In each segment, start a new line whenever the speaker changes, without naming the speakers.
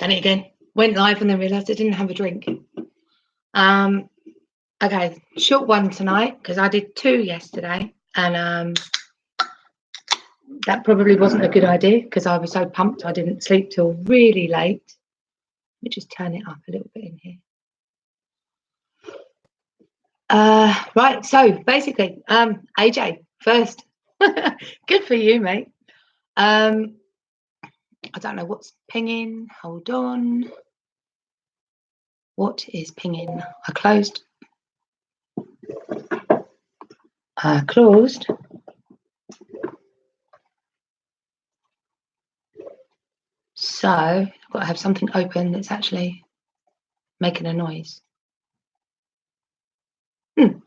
Done it again. Went live and then realised I didn't have a drink. Okay, short one tonight because I did 2 yesterday, and that probably wasn't a good idea because I was so pumped I didn't sleep till really late. Let me just turn it up a little bit in here. Right, so basically, AJ first. Good for you, mate. I don't know what's pinging. Hold on. What is pinging? I closed. Closed. So I've got to have something open that's actually making a noise.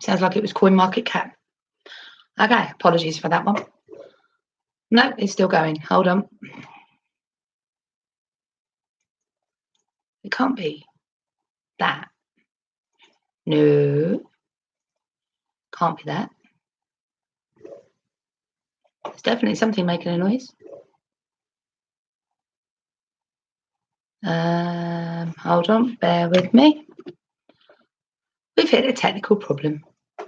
Sounds like it was CoinMarketCap. Okay, apologies for that one. No, it's still going. Hold on. It can't be that. No. Can't be that. There's definitely something making a noise. Hold on, bear with me. We've hit a technical problem. I've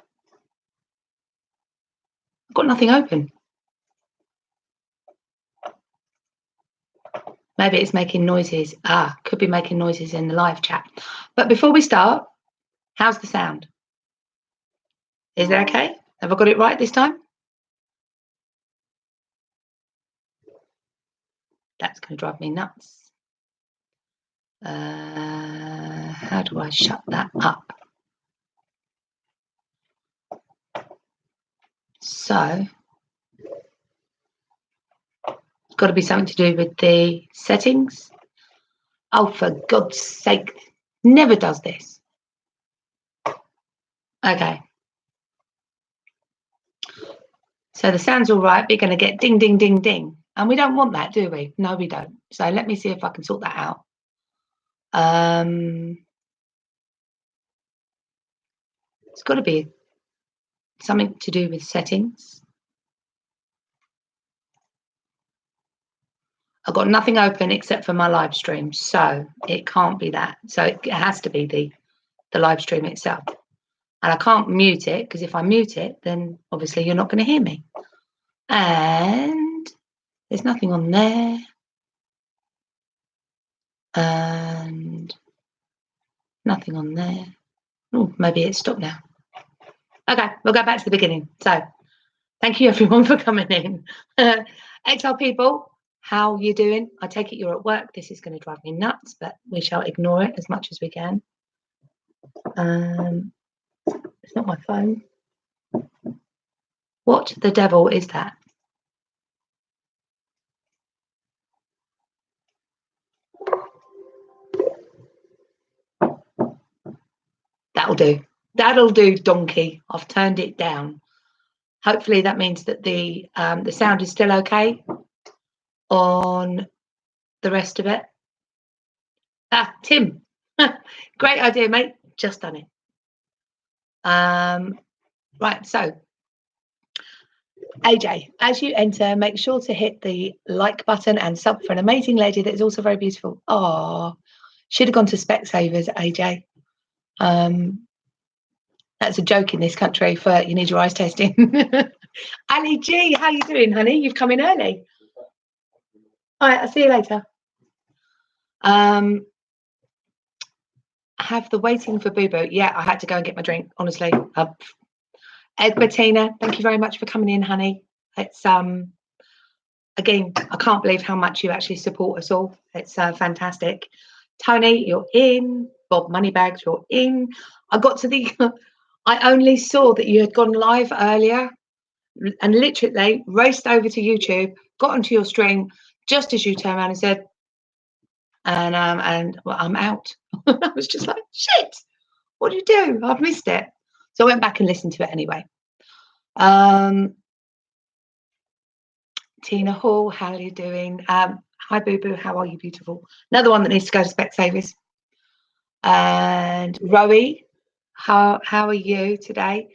got nothing open. Maybe it's making noises. Could be making noises in the live chat. But before we start, how's the sound? Is it okay? Have I got it right this time? That's going to drive me nuts. How do I shut that up? So it's got to be something to do with the settings. Oh, for God's sake, never does this. Okay. So the sound's all right, but you're going to get ding, ding, ding, ding. And we don't want that, do we? No, we don't. So let me see if I can sort that out. It's got to be something to do with settings. I've got nothing open except for my live stream, so it can't be that. So it has to be the live stream itself. And I can't mute it because if I mute it, then obviously you're not going to hear me. And there's nothing on there. And nothing on there. Oh, maybe it's stopped now. Okay, we'll go back to the beginning. So thank you everyone for coming in. XL people, how are you doing? I take it you're at work. This is going to drive me nuts, but we shall ignore it as much as we can. It's not my phone. What the devil is that? That'll do. That'll do, donkey. I've turned it down. Hopefully that means that the sound is still okay on the rest of it. Tim. Great idea, mate. Just done it. Right, so AJ, as you enter, make sure to hit the like button and sub for an amazing lady that is also very beautiful. Oh, should have gone to Specsavers, AJ. That's a joke in this country for you need your eyes testing. Ali G, how you doing, honey? You've come in early. All right, I'll see you later. Have the waiting for Boo Boo. Yeah, I had to go and get my drink, honestly. Bettina, thank you very much for coming in, honey. It's again, I can't believe how much you actually support us all. It's fantastic. Tony, you're in. Bob Moneybags, you're in. I got to the I only saw that you had gone live earlier and literally raced over to YouTube, got onto your stream just as you turned around and said, and well, I'm out. I was just like, shit, what do you do? I've missed it. So I went back and listened to it anyway. Tina Hall, how are you doing? Hi, Boo Boo, how are you, beautiful? Another one that needs to go to Specsavers. And Rowie, how are you today?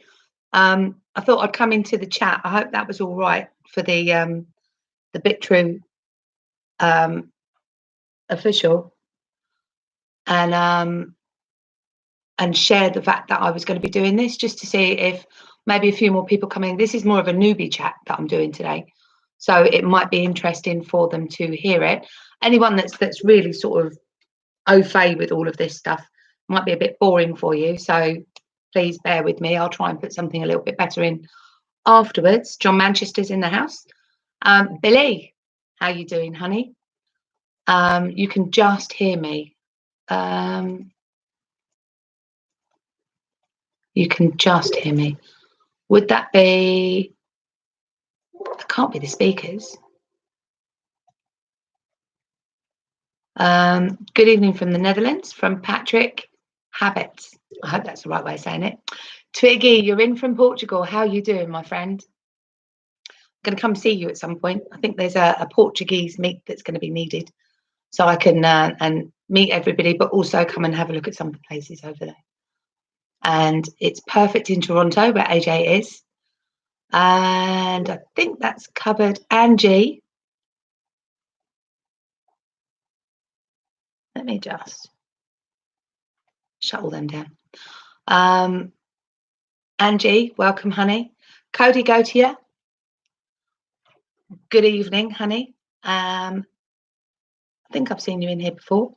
I thought I'd come into the chat. I hope that was all right for the BitTrue official. and share the fact that I was going to be doing this, just to see if maybe a few more people come in. This is more of a newbie chat that I'm doing today, so it might be interesting for them to hear it. Anyone that's really sort of au fait with all of this stuff might be a bit boring for you, so please bear with me. I'll try and put something a little bit better in afterwards. John Manchester's in the house. Billy, how you doing, honey? You can just hear me. You can just hear me. Would that be? It can't be the speakers. Good evening from the Netherlands, from Patrick Habits. I hope that's the right way of saying it. Twiggy, you're in from Portugal. How are you doing, my friend? I'm going to come see you at some point. I think there's a Portuguese meet that's going to be needed, so I can and meet everybody, but also come and have a look at some of the places over there. And it's perfect in Toronto, where AJ is. And I think that's covered. Angie, let me just shut all them down. Angie, welcome, honey. Cody Gautier, good evening, honey. I think I've seen you in here before.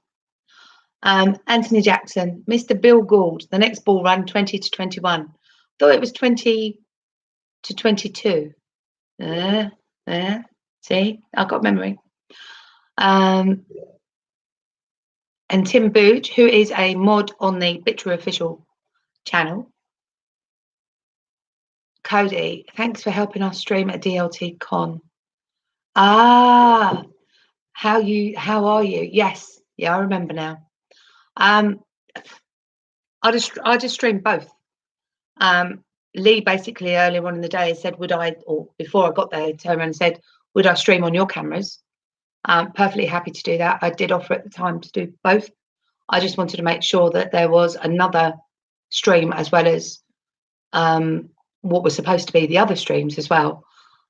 Anthony Jackson, Mr. Bill Gould, the next ball run 20 to 21. Thought it was 20 to 22. See, I've got memory. And Tim Booge, who is a mod on the Bitru official channel. Cody, thanks for helping us stream at DLT Con. Ah, how are you? Yes, yeah, I remember now. I just streamed both. Lee basically earlier on in the day said, would I, or before I got there, turned around and said, would I stream on your cameras? Perfectly happy to do that. I did offer at the time to do both. I just wanted to make sure that there was another stream as well as what was supposed to be the other streams as well.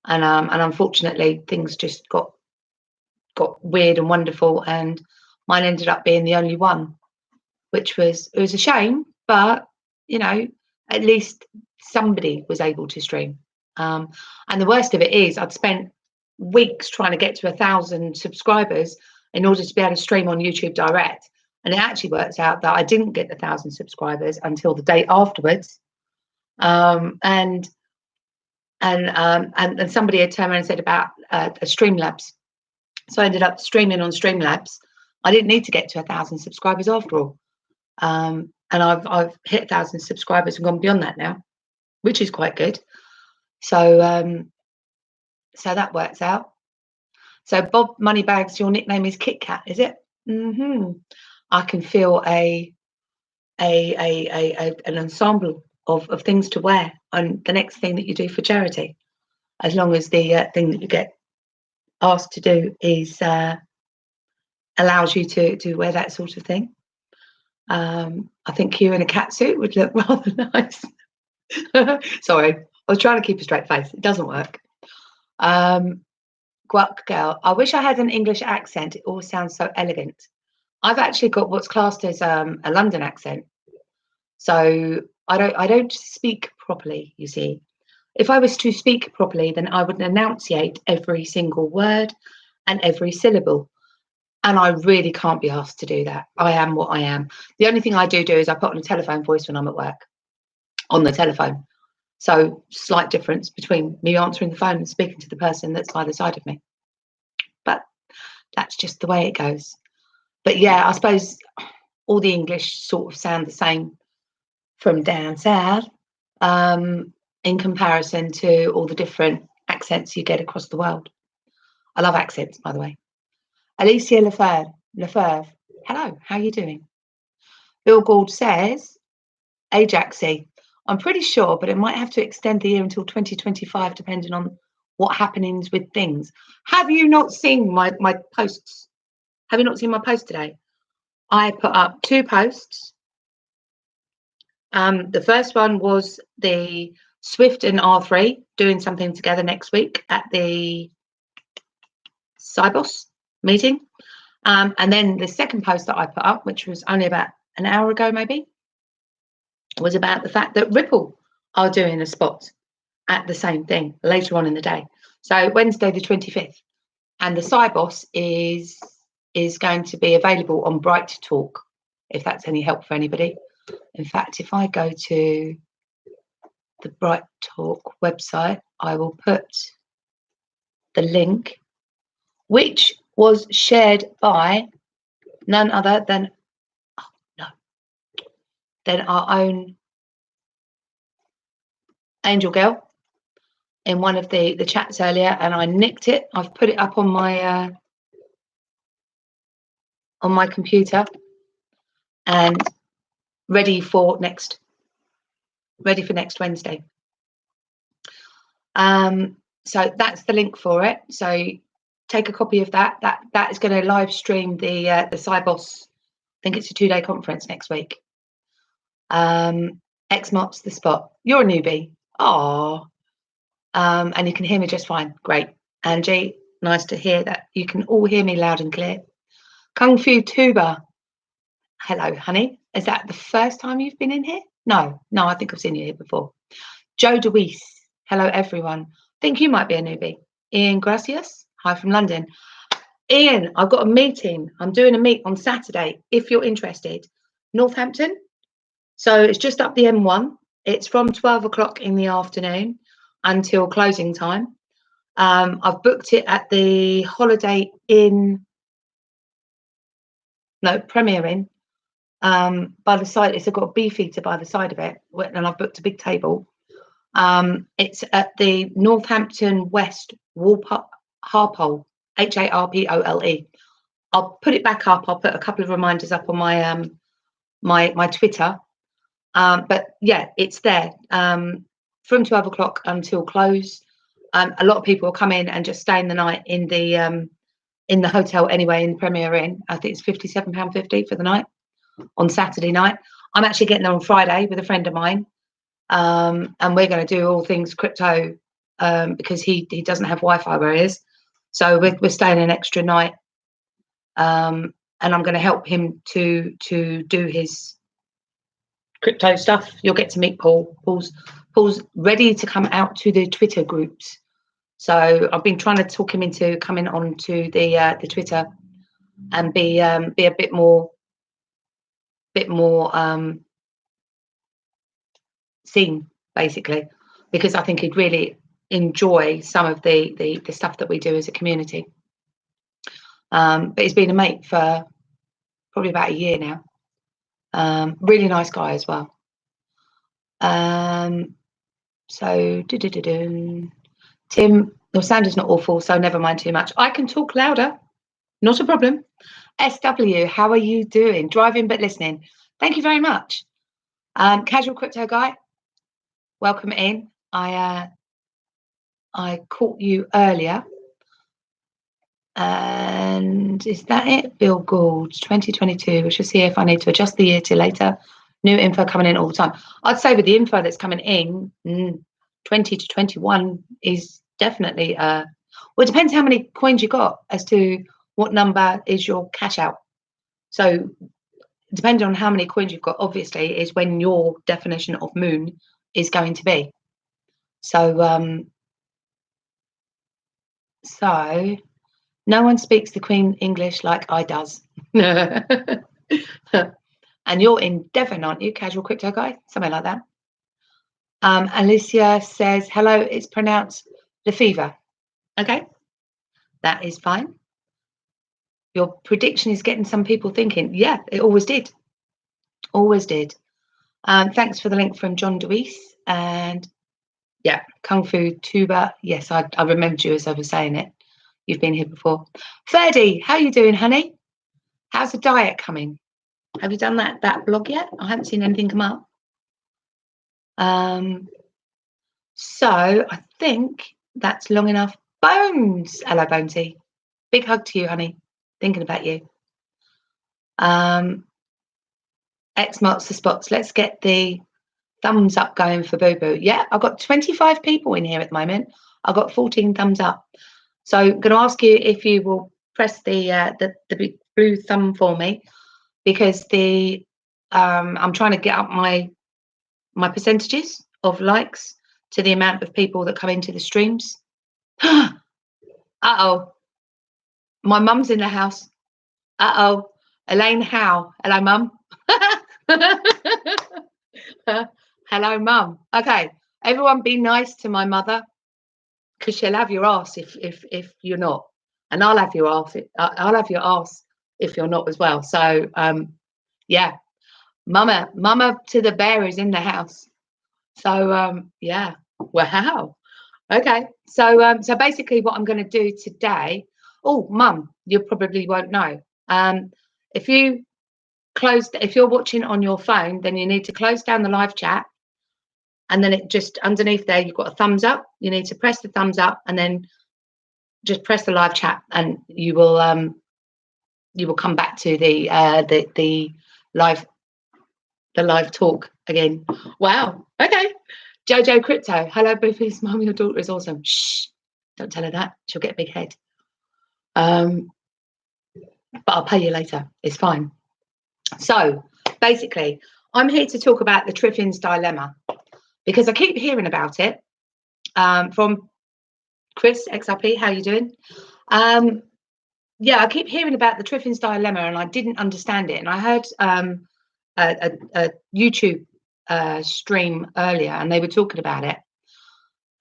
And unfortunately, things just got weird and wonderful, and mine ended up being the only one, which was a shame. But you know, at least somebody was able to stream. And the worst of it is, I'd spent weeks trying to get to 1,000 subscribers in order to be able to stream on YouTube Direct, and it actually works out that I didn't get the 1,000 subscribers until the day afterwards. And somebody had turned around and said about Streamlabs, so I ended up streaming on Streamlabs. I didn't need to get to 1,000 subscribers after all, and I've hit 1,000 subscribers and gone beyond that now, which is quite good. So so that works out. So Bob Moneybags, your nickname is Kit Kat, is it? I can feel an ensemble of things to wear on the next thing that you do for charity, as long as the thing that you get asked to do is allows you to wear that sort of thing. I think you in a cat suit would look rather nice. Sorry, I was trying to keep a straight face. It doesn't work. Guac girl, I wish I had an English accent. It all sounds so elegant. I've actually got what's classed as a London accent, so I don't speak properly. You see, if I was to speak properly, then I would enunciate every single word and every syllable, and I really can't be asked to do that. I am what I am. The only thing I do is I put on a telephone voice when I'm at work on the telephone. So slight difference between me answering the phone and speaking to the person that's either side of me. But that's just the way it goes. But yeah, I suppose all the English sort of sound the same from down south in comparison to all the different accents you get across the world. I love accents, by the way. Alicia Lefebvre, hello, how are you doing? Bill Gould says, Ajaxy, I'm pretty sure, but it might have to extend the year until 2025, depending on what happenings with things. Have you not seen my posts? Have you not seen my post today? I put up 2 posts. The first one was the Swift and R3 doing something together next week at the Cybos meeting. And then the second post that I put up, which was only about an hour ago maybe, was about the fact that Ripple are doing a spot at the same thing later on in the day. So Wednesday the 25th. And the Cyboss is going to be available on Bright Talk, if that's any help for anybody. In fact, if I go to the Bright Talk website, I will put the link, which was shared by none other than our own Angel Girl in one of the chats earlier, and I nicked it. I've put it up on my computer and ready for next Wednesday. So that's the link for it. So take a copy of that. That is going to live stream the Cyboss. I think it's a 2-day conference next week. X marks the spot. You're a newbie. Oh, and you can hear me just fine. Great, Angie. Nice to hear that you can all hear me loud and clear. Kung Fu Tuba. Hello, honey. Is that the first time you've been in here? No, I think I've seen you here before. Joe DeWeese. Hello, everyone. I think you might be a newbie. Ian Gracias. Hi from London. Ian, I've got a meeting. I'm doing a meet on Saturday, if you're interested. Northampton. So it's just up the M1. It's from 12 o'clock in the afternoon until closing time. I've booked it at the Holiday Inn. No, Premier Inn. By the side, it's got a beefeater by the side of it, and I've booked a big table. It's at the Northampton West Harpole, Harpole. I'll put it back up. I'll put a couple of reminders up on my my Twitter. But yeah, it's there from 12 o'clock until close. A lot of people will come in and just stay in the night in the hotel anyway, in the Premier Inn. I think it's £57.50 for the night on Saturday night. I'm actually getting there on Friday with a friend of mine, and we're going to do all things crypto because he doesn't have Wi-Fi where he is, so we're staying an extra night, and I'm going to help him to do his crypto stuff. You'll get to meet Paul. Paul's ready to come out to the Twitter groups, so I've been trying to talk him into coming on to the Twitter and be a bit more seen, basically, because I think he'd really enjoy some of the stuff that we do as a community. But he's been a mate for probably about a year now. Really nice guy as well. So Tim, your sound is not awful, so never mind too much. I can talk louder, not a problem. SW, how are you doing? Driving but listening. Thank you very much. Casual Crypto Guy, welcome in. I caught you earlier. And is that it? Bill Gould, 2022. We should see if I need to adjust the year to later. New info coming in all the time. I'd say with the info that's coming in, 20 to 21 is definitely well, it depends how many coins you got as to what number is your cash out. So depending on how many coins you've got, obviously, is when your definition of moon is going to be. So so no one speaks the Queen English like I does. And you're in Devon, aren't you, Casual Crypto Guy? Something like that. Alicia says, hello, it's pronounced Lefevre. Okay, that is fine. Your prediction is getting some people thinking. Yeah, it always did. Always did. Thanks for the link from John DeWeese. And yeah, Kung Fu Tuba. Yes, I remembered you as I was saying it. You've been here before. Ferdy, how you doing, honey? How's the diet coming? Have you done that blog yet? I haven't seen anything come up. So I think that's long enough. Bones. Hello, Bonesy. Big hug to you, honey. Thinking about you. X marks the spots. Let's get the thumbs up going for Boo Boo. Yeah, I've got 25 people in here at the moment. I've got 14 thumbs up. So I'm going to ask you if you will press the blue thumb for me, because the I'm trying to get up my percentages of likes to the amount of people that come into the streams. Uh-oh, my mum's in the house. Uh-oh, Elaine Howe. Hello, mum. Hello, mum. Okay, everyone be nice to my mother, because she'll have your ass if you're not, and I'll have your ass. I'll have your ass if you're not as well. So yeah, mama to the bear is in the house. So yeah, wow. Okay, so so basically what I'm going to do today. Oh, mum, you probably won't know. If you if you're watching on your phone, then you need to close down the live chat, and then it just underneath there you've got a thumbs up. You need to press the thumbs up, and then just press the live chat, and you will come back to the live talk again. Wow. Okay. Jojo Crypto. Hello, Boofy's mum. Your daughter is awesome. Shh. Don't tell her that. She'll get a big head. But I'll pay you later. It's fine. So basically, I'm here to talk about the Triffyns Dilemma, because I keep hearing about it from Chris XRP. How you doing? Yeah, I keep hearing about the Triffyns Dilemma, and I didn't understand it. And I heard a YouTube stream earlier, and they were talking about it.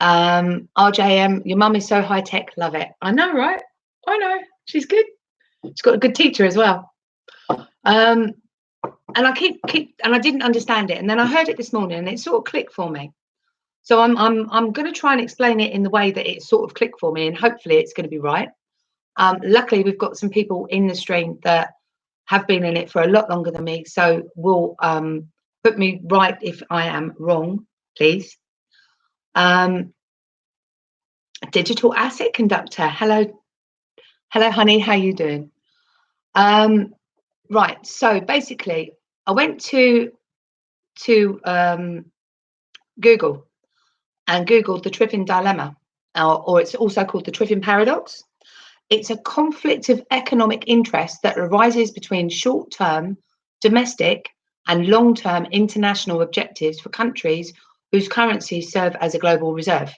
RJM, your mum is so high tech. Love it. I know, right? I know. She's good. She's got a good teacher as well. And I keep and I didn't understand it, and then I heard it this morning, and it sort of clicked for me. So I'm going to try and explain it in the way that it sort of clicked for me, and hopefully it's going to be right. Luckily, we've got some people in the stream that have been in it for a lot longer than me, so will put me right if I am wrong, please. Digital asset conductor. Hello, honey. How you doing? Right. So basically, I went to Google and Googled the Triffin Dilemma, or it's also called the Triffin Paradox. It's a conflict of economic interest that arises between short-term domestic and long-term international objectives for countries whose currencies serve as a global reserve.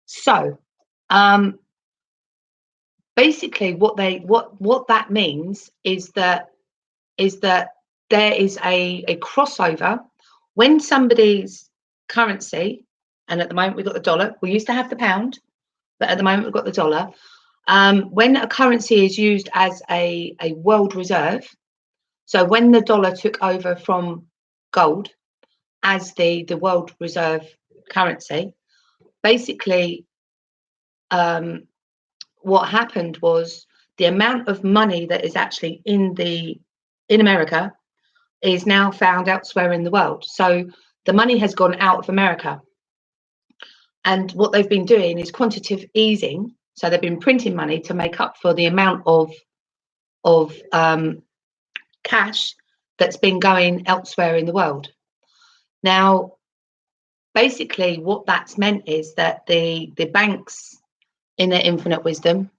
So basically what that means is that there is a crossover when somebody's currency, and at the moment we've got the dollar. We used to have the pound, but at the moment we've got the dollar. When a currency is used as a world reserve, so when the dollar took over from gold as the world reserve currency, basically what happened was the amount of money that is actually in America is now found elsewhere in the world. So the money has gone out of America, and what they've been doing is quantitative easing. So they've been printing money to make up for the amount of cash that's been going elsewhere in the world. Now, basically, what that's meant is that the banks, in their infinite wisdom,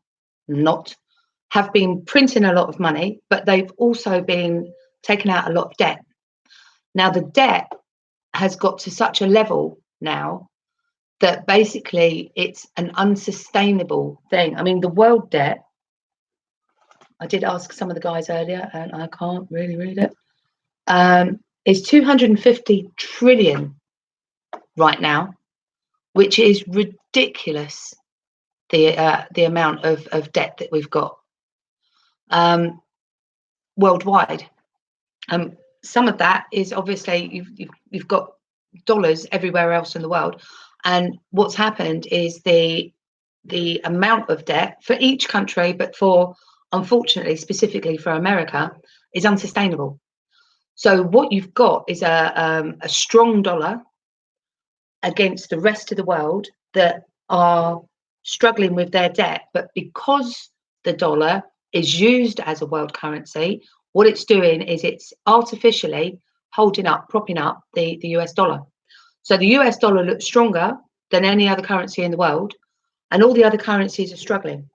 have been printing a lot of money, but they've also been taking out a lot of debt. Now, the debt has got to such a level now that basically it's an unsustainable thing. I mean, the world debt, I did ask some of the guys earlier, and I can't really read it, is 250 trillion right now, which is ridiculous, the amount of debt that we've got worldwide. Some of that is obviously you've got dollars everywhere else in the world, and what's happened is the amount of debt for each country, but unfortunately specifically for America, is unsustainable. So what you've got is a strong dollar against the rest of the world that are struggling with their debt, but because the dollar is used as a world currency, what it's doing is it's artificially propping up the US dollar. So the US dollar looks stronger than any other currency in the world, and all the other currencies are struggling.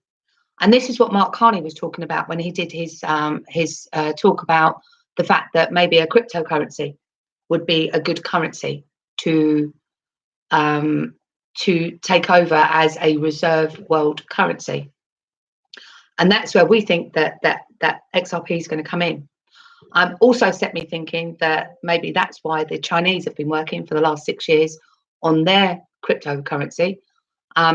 And this is what Mark Carney was talking about when he did his talk about the fact that maybe a cryptocurrency would be a good currency to take over as a reserve world currency. And that's where we think that XRP is going to come in. Also set me thinking that maybe that's why the Chinese have been working for the last 6 years on their cryptocurrency,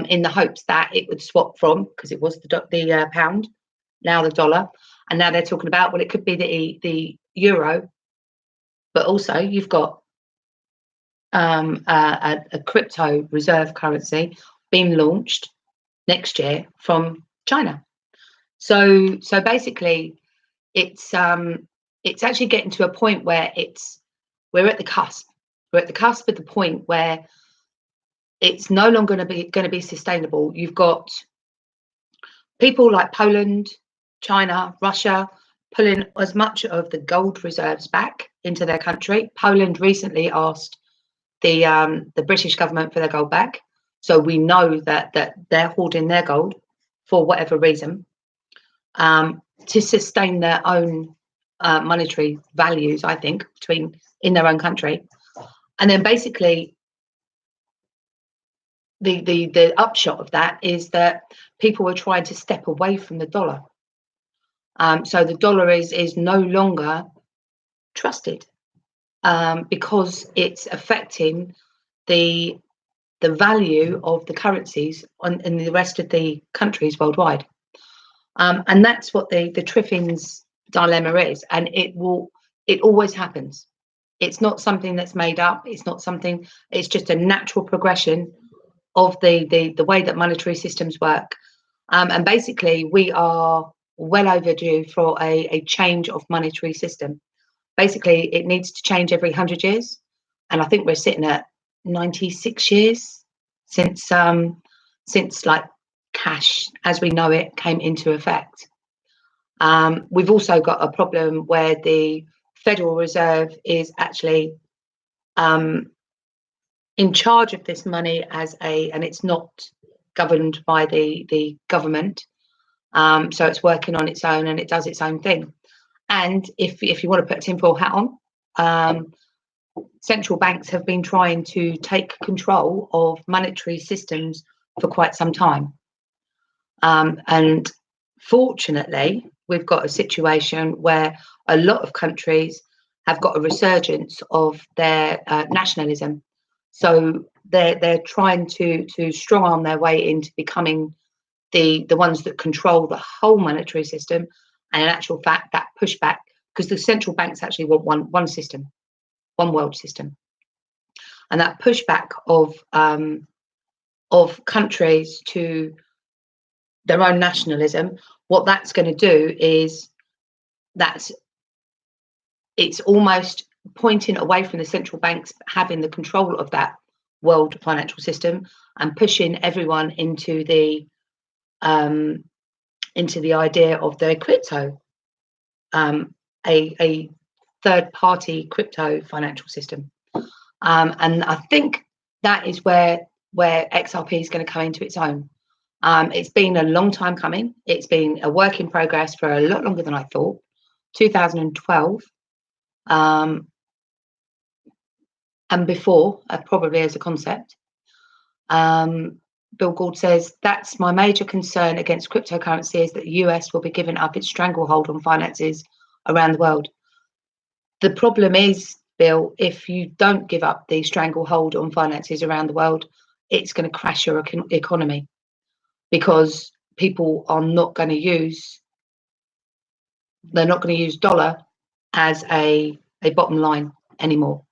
in the hopes that it would swap from, because it was the pound, now the dollar, and now they're talking about, well, it could be the euro, but also you've got a crypto reserve currency being launched next year from China. So basically, it's actually getting to a point where we're at the cusp. We're at the cusp of the point where it's no longer going to be sustainable. You've got people like Poland, China, Russia pulling as much of the gold reserves back into their country. Poland recently asked the British government for their gold back, so we know that they're hoarding their gold for whatever reason, to sustain their own monetary values, I think, in their own country. And then basically the upshot of that is that people are trying to step away from the dollar. So the dollar is no longer trusted, because it's affecting the value of the currencies in the rest of the countries worldwide. And that's what the Triffyns Dilemma is, and it always happens. It's not something that's made up. It's not something. It's just a natural progression of the way that monetary systems work. And basically, we are well overdue for a change of monetary system. Basically, it needs to change every 100 years, and I think we're sitting at 96 years since like cash as we know it came into effect. We've also got a problem where the Federal Reserve is actually in charge of this money and it's not governed by the government. So it's working on its own and it does its own thing. And if you want to put a tinfoil hat on, central banks have been trying to take control of monetary systems for quite some time. And fortunately, we've got a situation where a lot of countries have got a resurgence of their nationalism. So they're trying to strong arm their way into becoming the ones that control the whole monetary system. And in actual fact, that pushback, because the central banks actually want one system, one world system, and that pushback of countries to their own nationalism, what that's going to do is it's almost pointing away from the central banks having the control of that world financial system and pushing everyone into the idea of their crypto, a third-party crypto financial system. And I think that is where XRP is going to come into its own. It's been a long time coming. It's been a work in progress for a lot longer than I thought. 2012, and before, probably as a concept. Bill Gould says, that's my major concern against cryptocurrency, is that the US will be giving up its stranglehold on finances around the world. The problem is, Bill, if you don't give up the stranglehold on finances around the world, it's going to crash your economy, because people are not going to use dollar as a bottom line anymore.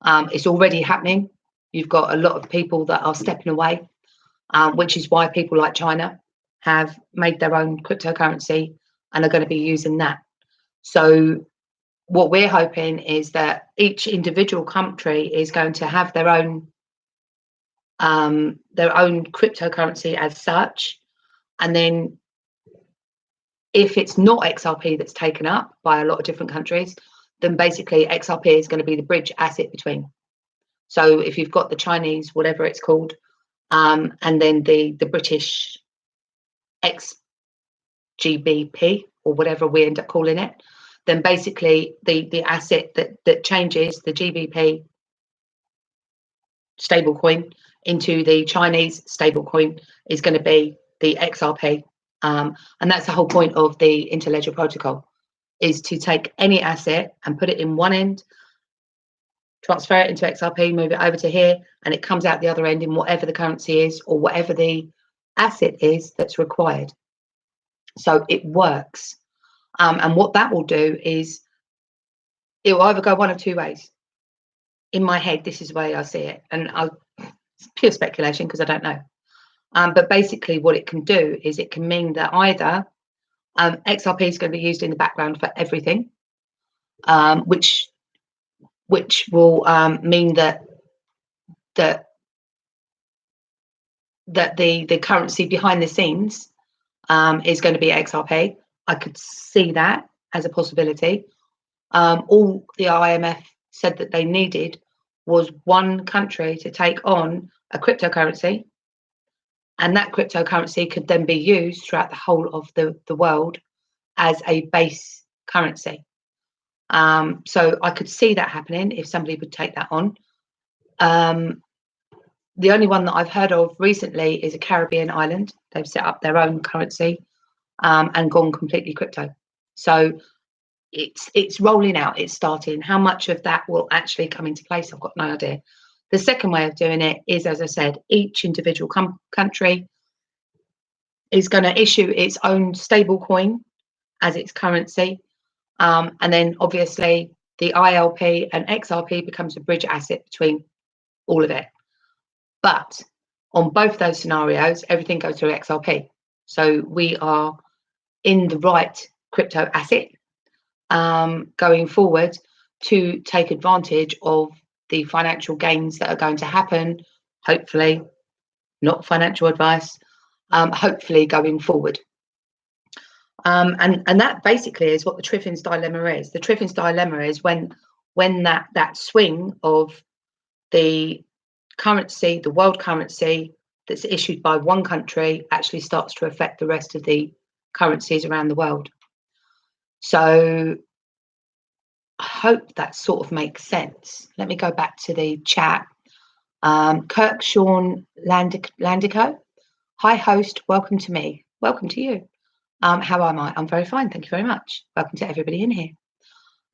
It's already happening. You've got a lot of people that are stepping away, which is why people like China have made their own cryptocurrency and are going to be using that. So what we're hoping is that each individual country is going to have their own cryptocurrency as such, and then if it's not XRP that's taken up by a lot of different countries, then basically XRP is going to be the bridge asset between. So if you've got the Chinese, whatever it's called, and then the British GBP or whatever we end up calling it, then basically the asset that changes the GBP stablecoin into the Chinese stablecoin is going to be the XRP. And that's the whole point of the interledger protocol, is to take any asset and put it in one end, transfer it into XRP, move it over to here, and it comes out the other end in whatever the currency is or whatever the asset is that's required. So it works. And what that will do is it will either go one of two ways. In my head, this is the way I see it. And it's pure speculation because I don't know. But basically what it can do is it can mean that either XRP is going to be used in the background for everything, which will mean that the currency behind the scenes is going to be XRP. I could see that as a possibility. All the IMF said that they needed was one country to take on a cryptocurrency, and that cryptocurrency could then be used throughout the whole of the world as a base currency. So I could see that happening if somebody would take that on. The only one that I've heard of recently is a Caribbean island. They've set up their own currency and gone completely crypto. So it's rolling out, it's starting. How much of that will actually come into place, I've got no idea. The second way of doing it is, as I said, each individual country is going to issue its own stable coin as its currency. And then obviously the ILP and XRP becomes a bridge asset between all of it. But on both those scenarios, everything goes through XRP. So we are in the right crypto asset going forward to take advantage of the financial gains that are going to happen, hopefully, not financial advice, hopefully going forward. And that basically is what the Triffyns Dilemma is. The Triffyns Dilemma is when that swing of the currency, the world currency that's issued by one country actually starts to affect the rest of the currencies around the world. So I hope that sort of makes sense. Let me go back to the chat. Kirk Sean Landico. Hi, host. Welcome to me. Welcome to you. How am I? I'm very fine. Thank you very much. Welcome to everybody in here.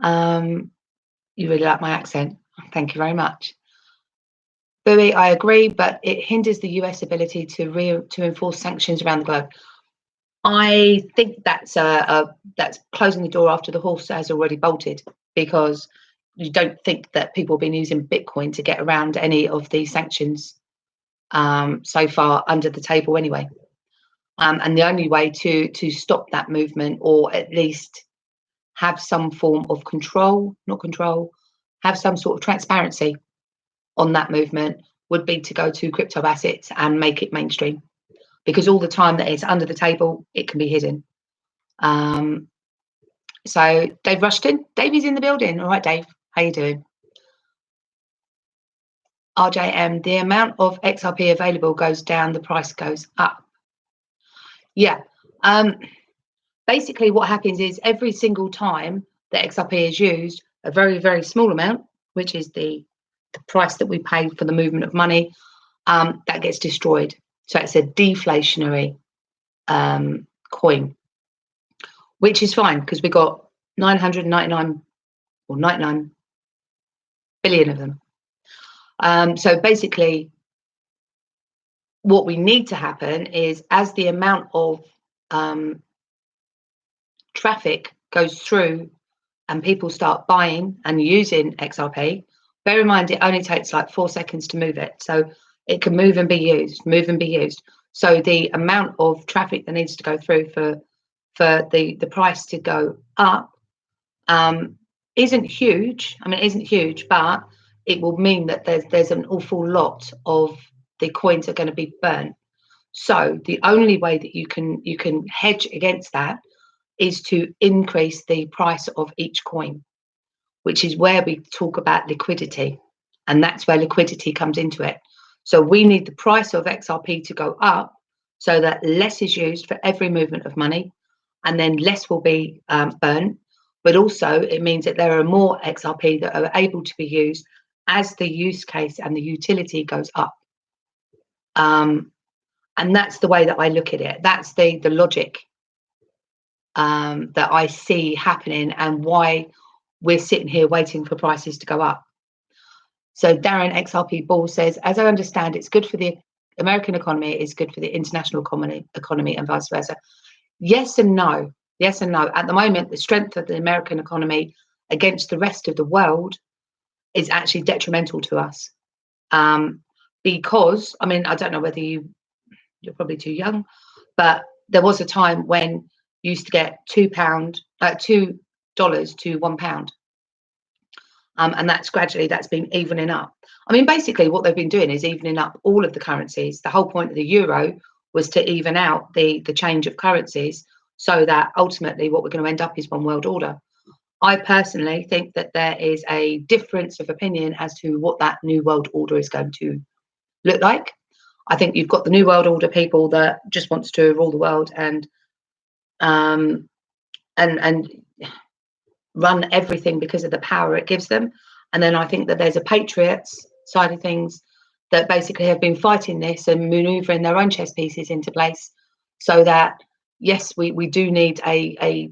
You really like my accent. Thank you very much. Bowie, I agree, but it hinders the US ability to enforce sanctions around the globe. I think that's closing the door after the horse has already bolted, because you don't think that people have been using Bitcoin to get around any of the sanctions so far under the table anyway. And the only way to stop that movement, or at least have some form of have some sort of transparency on that movement, would be to go to crypto assets and make it mainstream. Because all the time that it's under the table, it can be hidden. So Dave Rushton, Davey's in the building. All right, Dave, how you doing? RJM, the amount of XRP available goes down, the price goes up. Yeah. Basically what happens is every single time that XRP is used, a very, very small amount, which is the price that we pay for the movement of money, that gets destroyed. So it's a deflationary coin, which is fine because we got 999 or 99 billion of them. So basically what we need to happen is, as the amount of traffic goes through and people start buying and using XRP, bear in mind it only takes like 4 seconds to move it. So it can move and be used, So the amount of traffic that needs to go through for the price to go up isn't huge. I mean, it isn't huge, but it will mean that there's an awful lot of the coins are going to be burnt. So the only way that you can hedge against that is to increase the price of each coin, which is where we talk about liquidity, and that's where liquidity comes into it. So we need the price of XRP to go up so that less is used for every movement of money, and then less will be burnt. But also it means that there are more XRP that are able to be used as the use case and the utility goes up. And that's the way that I look at it. That's the logic that I see happening, and why we're sitting here waiting for prices to go up. So Darren XRP Ball says, as I understand, it's good for the American economy, it's good for the international economy and vice versa. Yes and no. Yes and no. At the moment, the strength of the American economy against the rest of the world is actually detrimental to us. Because, I mean, I don't know whether you're probably too young, but there was a time when you used to get $2 to £1. And that's been evening up. I mean, basically what they've been doing is evening up all of the currencies. The whole point of the euro was to even out the change of currencies, so that ultimately what we're going to end up is one world order. I personally think that there is a difference of opinion as to what that new world order is going to look like. I think you've got the new world order people that just wants to rule the world and run everything because of the power it gives them. And then I think that there's a patriots side of things that basically have been fighting this and maneuvering their own chess pieces into place, so that yes, we do need a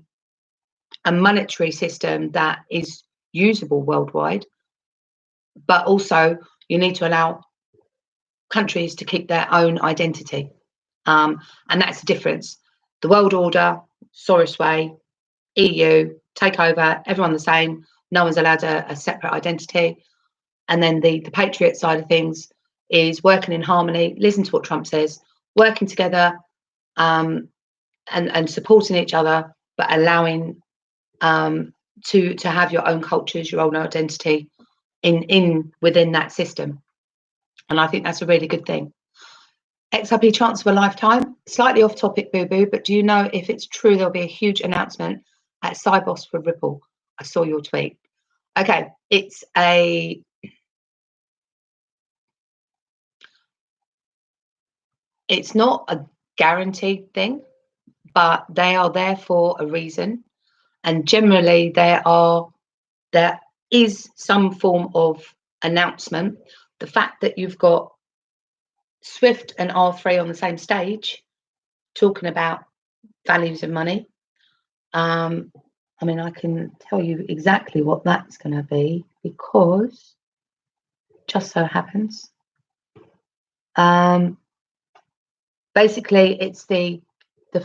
monetary system that is usable worldwide, but also you need to allow countries to keep their own identity. And that's the difference. The world order, Soros way, EU, take over, everyone the same, no one's allowed a separate identity. And then the patriot side of things is working in harmony, listen to what Trump says, working together, and supporting each other, but allowing to have your own cultures, your own identity within that system. And I think that's a really good thing. XRP chance of a lifetime, slightly off topic, boo boo, but do you know if it's true there'll be a huge announcement at Cybos for Ripple? I saw your tweet. Okay, it's not a guaranteed thing, but they are there for a reason. And generally there is some form of announcement. The fact that you've got Swift and R3 on the same stage talking about values of money. I mean, I can tell you exactly what that's going to be, because just so happens. Basically, it's the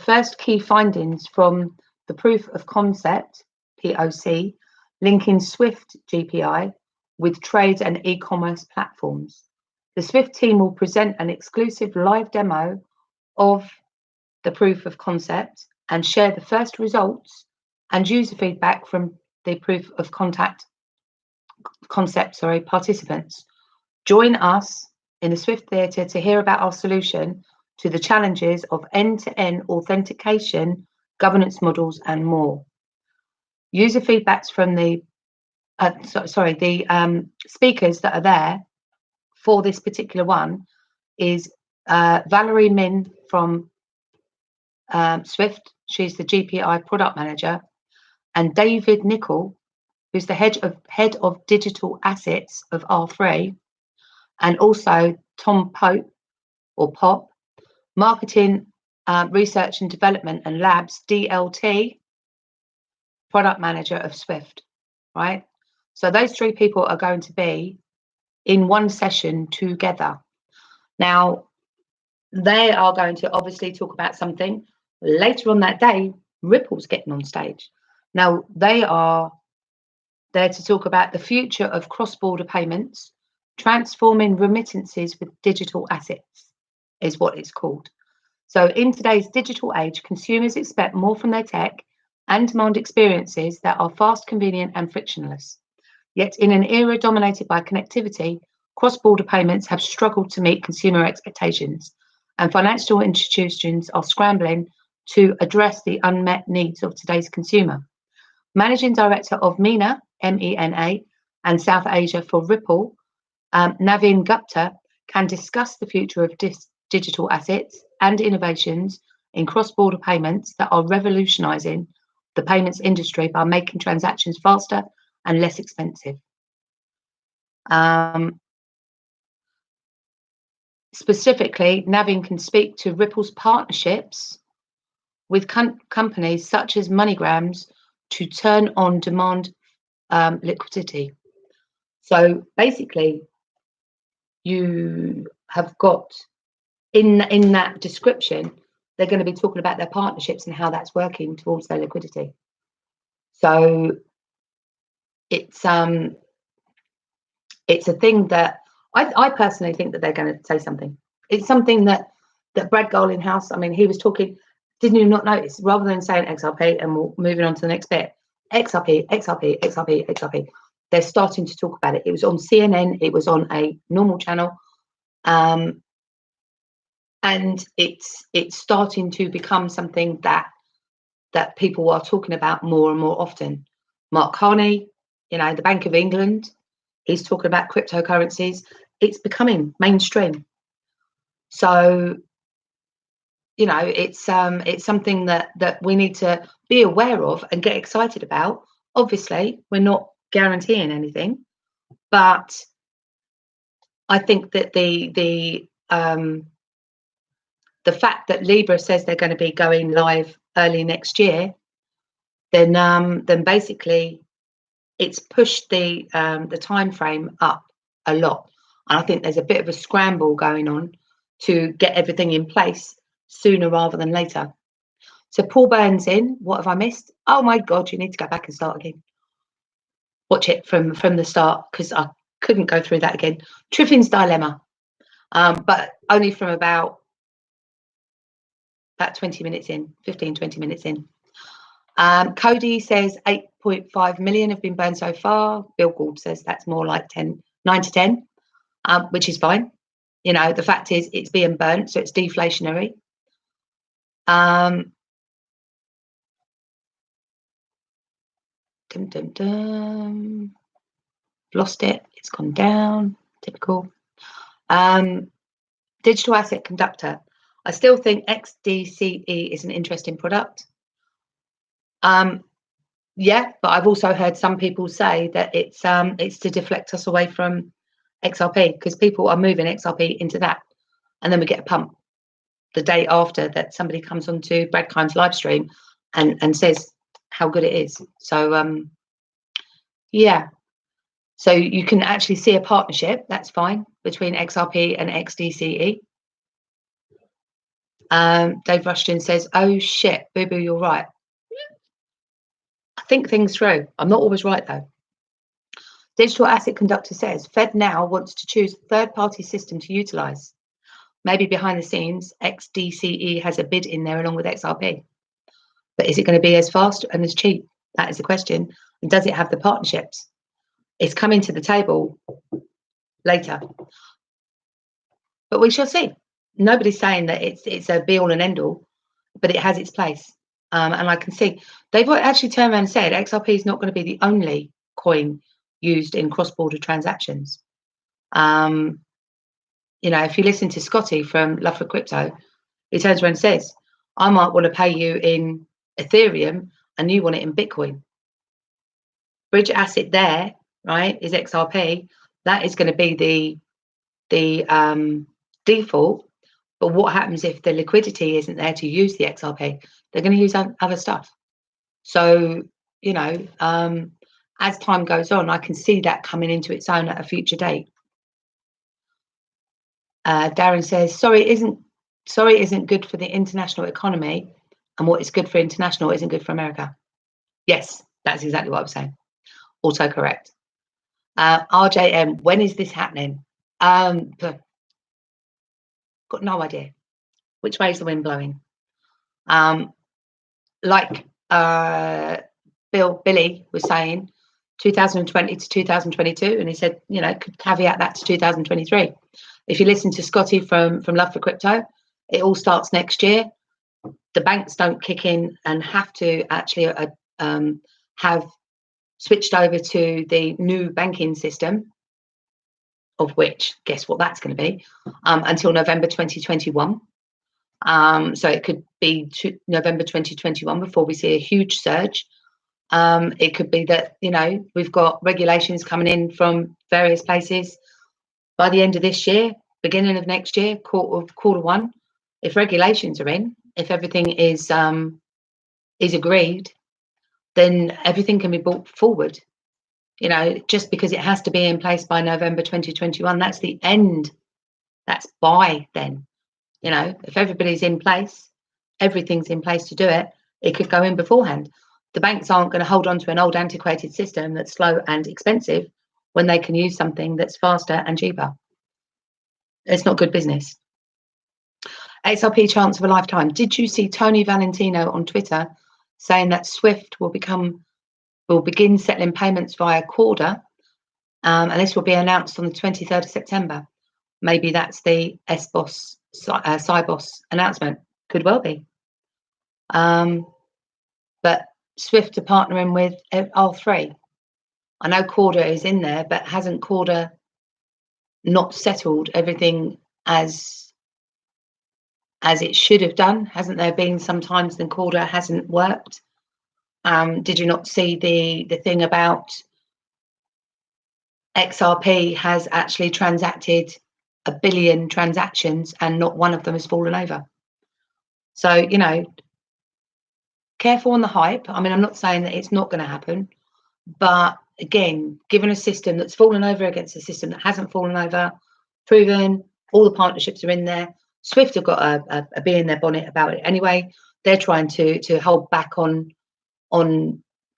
first key findings from the proof of concept, POC, linking Swift GPI with trade and e-commerce platforms. The Swift team will present an exclusive live demo of the proof of concept and share the first results and user feedback from the proof of concept participants. Join us in the Swift Theatre to hear about our solution to the challenges of end-to-end authentication, governance models, and more. User feedbacks from the speakers that are there for this particular one is Valerie Min from Swift. She's the GPI product manager, and David Nicol, who's the head of digital assets of R3, and also Tom Pope or Pop, marketing, research and development and labs, DLT, product manager of Swift, right? So those three people are going to be in one session together. Now, they are going to obviously talk about something. Later on that day, Ripple's getting on stage. Now, they are there to talk about the future of cross-border payments, transforming remittances with digital assets, is what it's called. So in today's digital age, consumers expect more from their tech and demand experiences that are fast, convenient, and frictionless. Yet in an era dominated by connectivity, cross-border payments have struggled to meet consumer expectations, and financial institutions are scrambling to address the unmet needs of today's consumer. Managing Director of MENA, MENA, and South Asia for Ripple, Navin Gupta, can discuss the future of digital assets and innovations in cross-border payments that are revolutionising the payments industry by making transactions faster and less expensive. Specifically, Navin can speak to Ripple's partnerships with companies such as MoneyGrams to turn on demand liquidity. So basically, you have got in that description, they're going to be talking about their partnerships and how that's working towards their liquidity. So it's a thing that I personally think that they're going to say something. It's something that Brad Gold House, I mean, he was talking, didn't you not notice, rather than saying XRP and we're moving on to the next bit, XRP, XRP, XRP, XRP, they're starting to talk about it. It was on CNN, it was on a normal channel, and it's starting to become something that people are talking about more and more often. Mark Carney, you know, the Bank of England, he's talking about cryptocurrencies. It's becoming mainstream. So, you know, it's something that we need to be aware of and get excited about. Obviously, we're not guaranteeing anything, but I think that the fact that Libra says they're going to be going live early next year, then basically it's pushed the time frame up a lot. And I think there's a bit of a scramble going on to get everything in place sooner rather than later. So Paul Burns in, what have I missed? Oh my God, you need to go back and start again. Watch it from the start, because I couldn't go through that again. Triffyns Dilemma, but only from about 20 minutes in, 15, 20 minutes in. Cody says 8.5 million have been burned so far. Bill Gould says that's more like 9 to 10, which is fine. You know, the fact is it's being burnt, so it's deflationary. Lost it. It's gone down. Typical. Digital asset conductor. I still think XDCE is an interesting product. Yeah, but I've also heard some people say that it's to deflect us away from XRP, because people are moving XRP into that, and then we get a pump the day after that somebody comes onto Brad Kine's live stream and says how good it is. So yeah, so you can actually see a partnership, that's fine, between XRP and XDCE. Dave Rushton says, oh shit, boo boo, you're right. I think things through. I'm not always right though. Digital Asset Conductor says Fed now wants to choose a third-party system to utilize. Maybe behind the scenes, XDCE has a bid in there along with XRP. But is it going to be as fast and as cheap? That is the question. And does it have the partnerships? It's coming to the table later. But we shall see. Nobody's saying that it's a be-all and end-all, but it has its place. And I can see they've actually turned around and said XRP is not going to be the only coin used in cross-border transactions. You know, if you listen to Scotty from Love for Crypto, he turns around and says, I might want to pay you in Ethereum and you want it in Bitcoin. Bridge asset there, right, is XRP. That is going to be the default. But what happens if the liquidity isn't there to use the XRP? They're going to use other stuff. So, you know, as time goes on, I can see that coming into its own at a future date. Darren says, sorry isn't good for the international economy, and what is good for international isn't good for America. Yes, that's exactly what I was saying. Also correct. RJM, when is this happening? Got no idea. Which way is the wind blowing? Like Billy was saying, 2020 to 2022, and he said, you know, could caveat that to 2023. If you listen to Scotty from Love for Crypto, it all starts next year. The banks don't kick in and have to actually have switched over to the new banking system, of which, guess what that's going to be, until November 2021. So it could be November 2021 before we see a huge surge. It could be that, we've got regulations coming in from various places by the end of this year, beginning of next year, quarter one. If regulations are in, if everything is agreed, then everything can be brought forward. Just because it has to be in place by November 2021, that's the end. That's by then. If everybody's in place, everything's in place to do it, it could go in beforehand. The banks aren't going to hold on to an old antiquated system that's slow and expensive when they can use something that's faster and cheaper. It's not good business. XRP chance of a lifetime. Did you see Tony Valentino on Twitter saying that Swift will begin settling payments via Corda, and this will be announced on the 23rd of September? Maybe that's the SBOS, Cybos announcement. Could well be. But Swift are partnering with R3. I know Corda is in there, but hasn't Corda not settled everything as it should have done? Hasn't there been some times when Corda hasn't worked? Did you not see the thing about XRP has actually transacted 1 billion transactions and not one of them has fallen over? So, careful on the hype. I mean, I'm not saying that it's not going to happen, but again, given a system that's fallen over against a system that hasn't fallen over, proven, all the partnerships are in there. Swift have got a bee in their bonnet about it anyway. They're trying to hold back on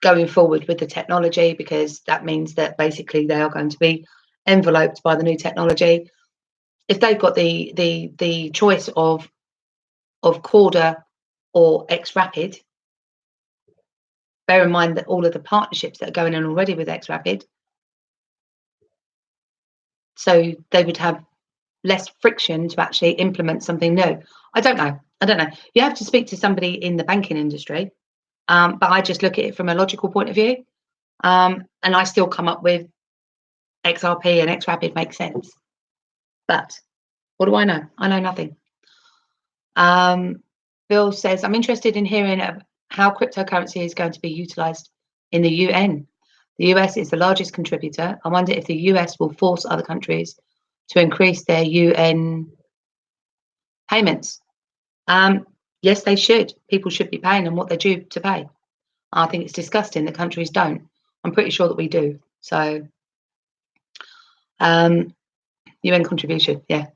going forward with the technology, because that means that basically they are going to be enveloped by the new technology. If they've got the choice of Corda or XRapid, bear in mind that all of the partnerships that are going in already with XRapid, so they would have less friction to actually implement something new. I don't know. You have to speak to somebody in the banking industry, but I just look at it from a logical point of view, and I still come up with XRP and XRapid makes sense. But what do I know? I know nothing. Bill says, I'm interested in hearing how cryptocurrency is going to be utilized in the UN. The US is the largest contributor. I wonder if the US will force other countries to increase their UN payments. Yes, they should. People should be paying them what they're due to pay. I think it's disgusting that countries don't. I'm pretty sure that we do. So, UN contribution, yeah.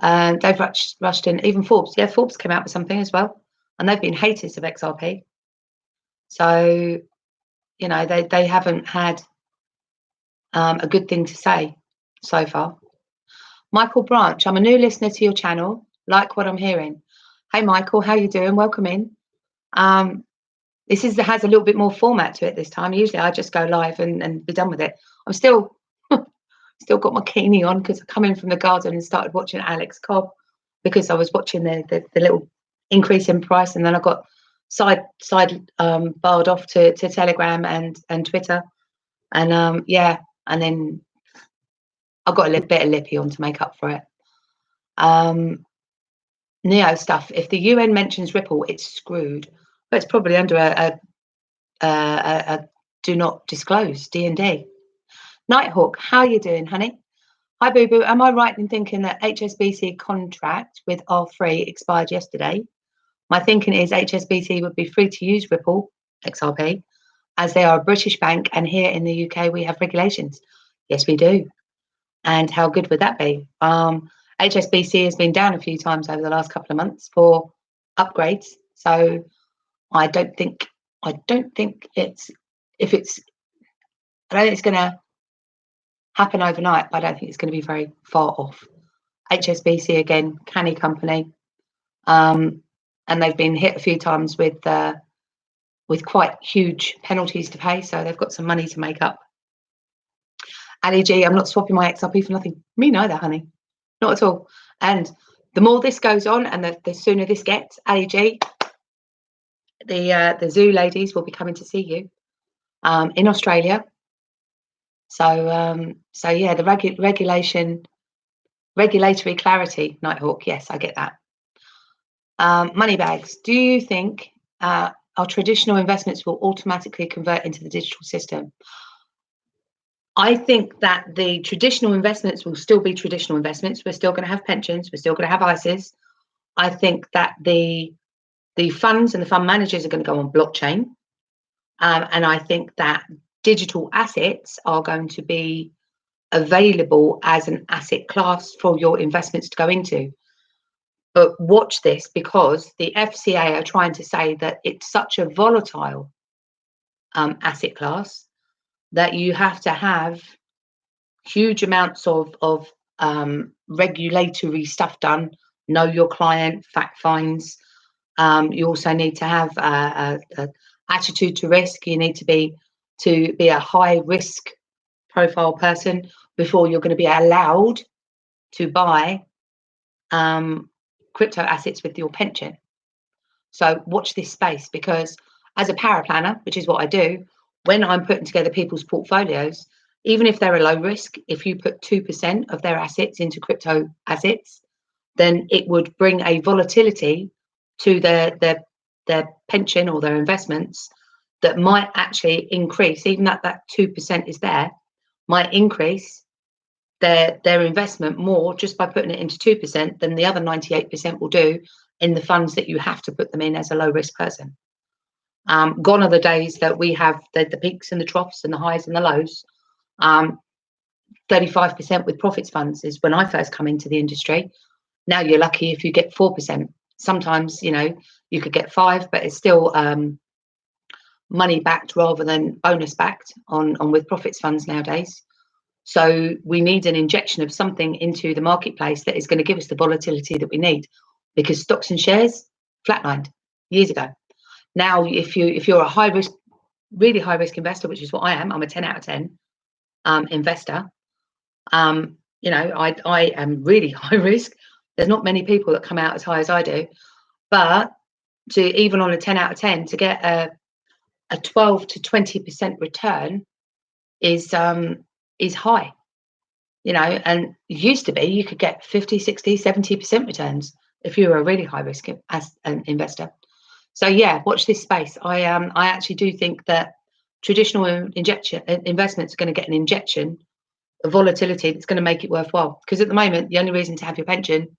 Dave Rushton, even Forbes. Yeah, Forbes came out with something as well. And they've been haters of XRP. So, they haven't had a good thing to say so far. Michael Branch, I'm a new listener to your channel. Like what I'm hearing. Hey, Michael, how you doing? Welcome in. This has a little bit more format to it this time. Usually I just go live and be done with it. I'm still got my bikini on because I come in from the garden and started watching Alex Cobb, because I was watching the little increase in price, and then I got side barred off to Telegram and Twitter, and and then I got a little bit of lippy on to make up for it. Neo stuff. If the UN mentions Ripple, it's screwed. But it's probably under a do not disclose, D&D. Nighthawk, how are you doing, honey? Hi, Boo Boo. Am I right in thinking that HSBC contract with R3 expired yesterday? My thinking is HSBC would be free to use Ripple, XRP, as they are a British bank, and here in the UK we have regulations. Yes, we do. And how good would that be? HSBC has been down a few times over the last couple of months for upgrades, so I don't think it's going to happen overnight, but I don't think it's going to be very far off. HSBC, again, canny company, and they've been hit a few times with quite huge penalties to pay, so they've got some money to make up. Ali G, I'm not swapping my XRP for nothing. Me neither, honey. Not at all. And the more this goes on, and the sooner this gets, Ali G, the zoo ladies will be coming to see you in Australia. So yeah, the regulatory clarity, Nighthawk. Yes, I get that. Money bags. Do you think our traditional investments will automatically convert into the digital system? I think that the traditional investments will still be traditional investments. We're still going to have pensions. We're still going to have ISAs. I think that the funds and the fund managers are going to go on blockchain. And I think that digital assets are going to be available as an asset class for your investments to go into. But watch this, because the FCA are trying to say that it's such a volatile asset class that you have to have huge amounts of regulatory stuff done, know your client, fact finds. You also need to have a attitude to risk. You need to be a high risk profile person before you're going to be allowed to buy crypto assets with your pension. So watch this space, because as a paraplanner, which is what I do, when I'm putting together people's portfolios, even if they're a low risk, if you put 2% of their assets into crypto assets, then it would bring a volatility to their pension or their investments that might actually increase, even that 2% is there, might increase their investment more just by putting it into 2% than the other 98% will do in the funds that you have to put them in as a low risk person. Gone are the days that we have the peaks and the troughs and the highs and the lows. 35% with profits funds is when I first come into the industry. Now you're lucky if you get 4%. Sometimes, you know, you could get 5%, but it's still money backed rather than bonus backed on with profits funds nowadays. So we need an injection of something into the marketplace that is going to give us the volatility that we need, because stocks and shares flatlined years ago. Now, if you're a high risk, really high risk investor, which is what I am, I'm a 10 out of 10 investor. You know, I am really high risk. There's not many people that come out as high as I do, but to even on a 10 out of 10 to get a 12 to 20% return is high, you know. And it used to be you could get 50, 60, 70% returns if you were a really high risk as an investor. So yeah, watch this space. I actually do think that traditional investments are going to get an injection of volatility that's going to make it worthwhile. Because at the moment, the only reason to have your pension,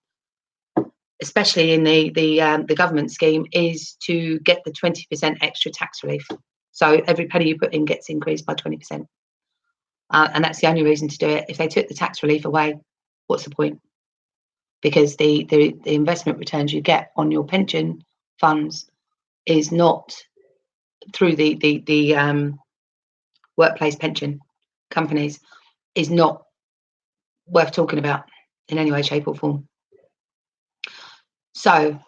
especially in the government scheme, is to get the 20% extra tax relief. So every penny you put in gets increased by 20%. And that's the only reason to do it. If they took the tax relief away, what's the point? Because the investment returns you get on your pension funds is not through the workplace pension companies, is not worth talking about in any way, shape or form. So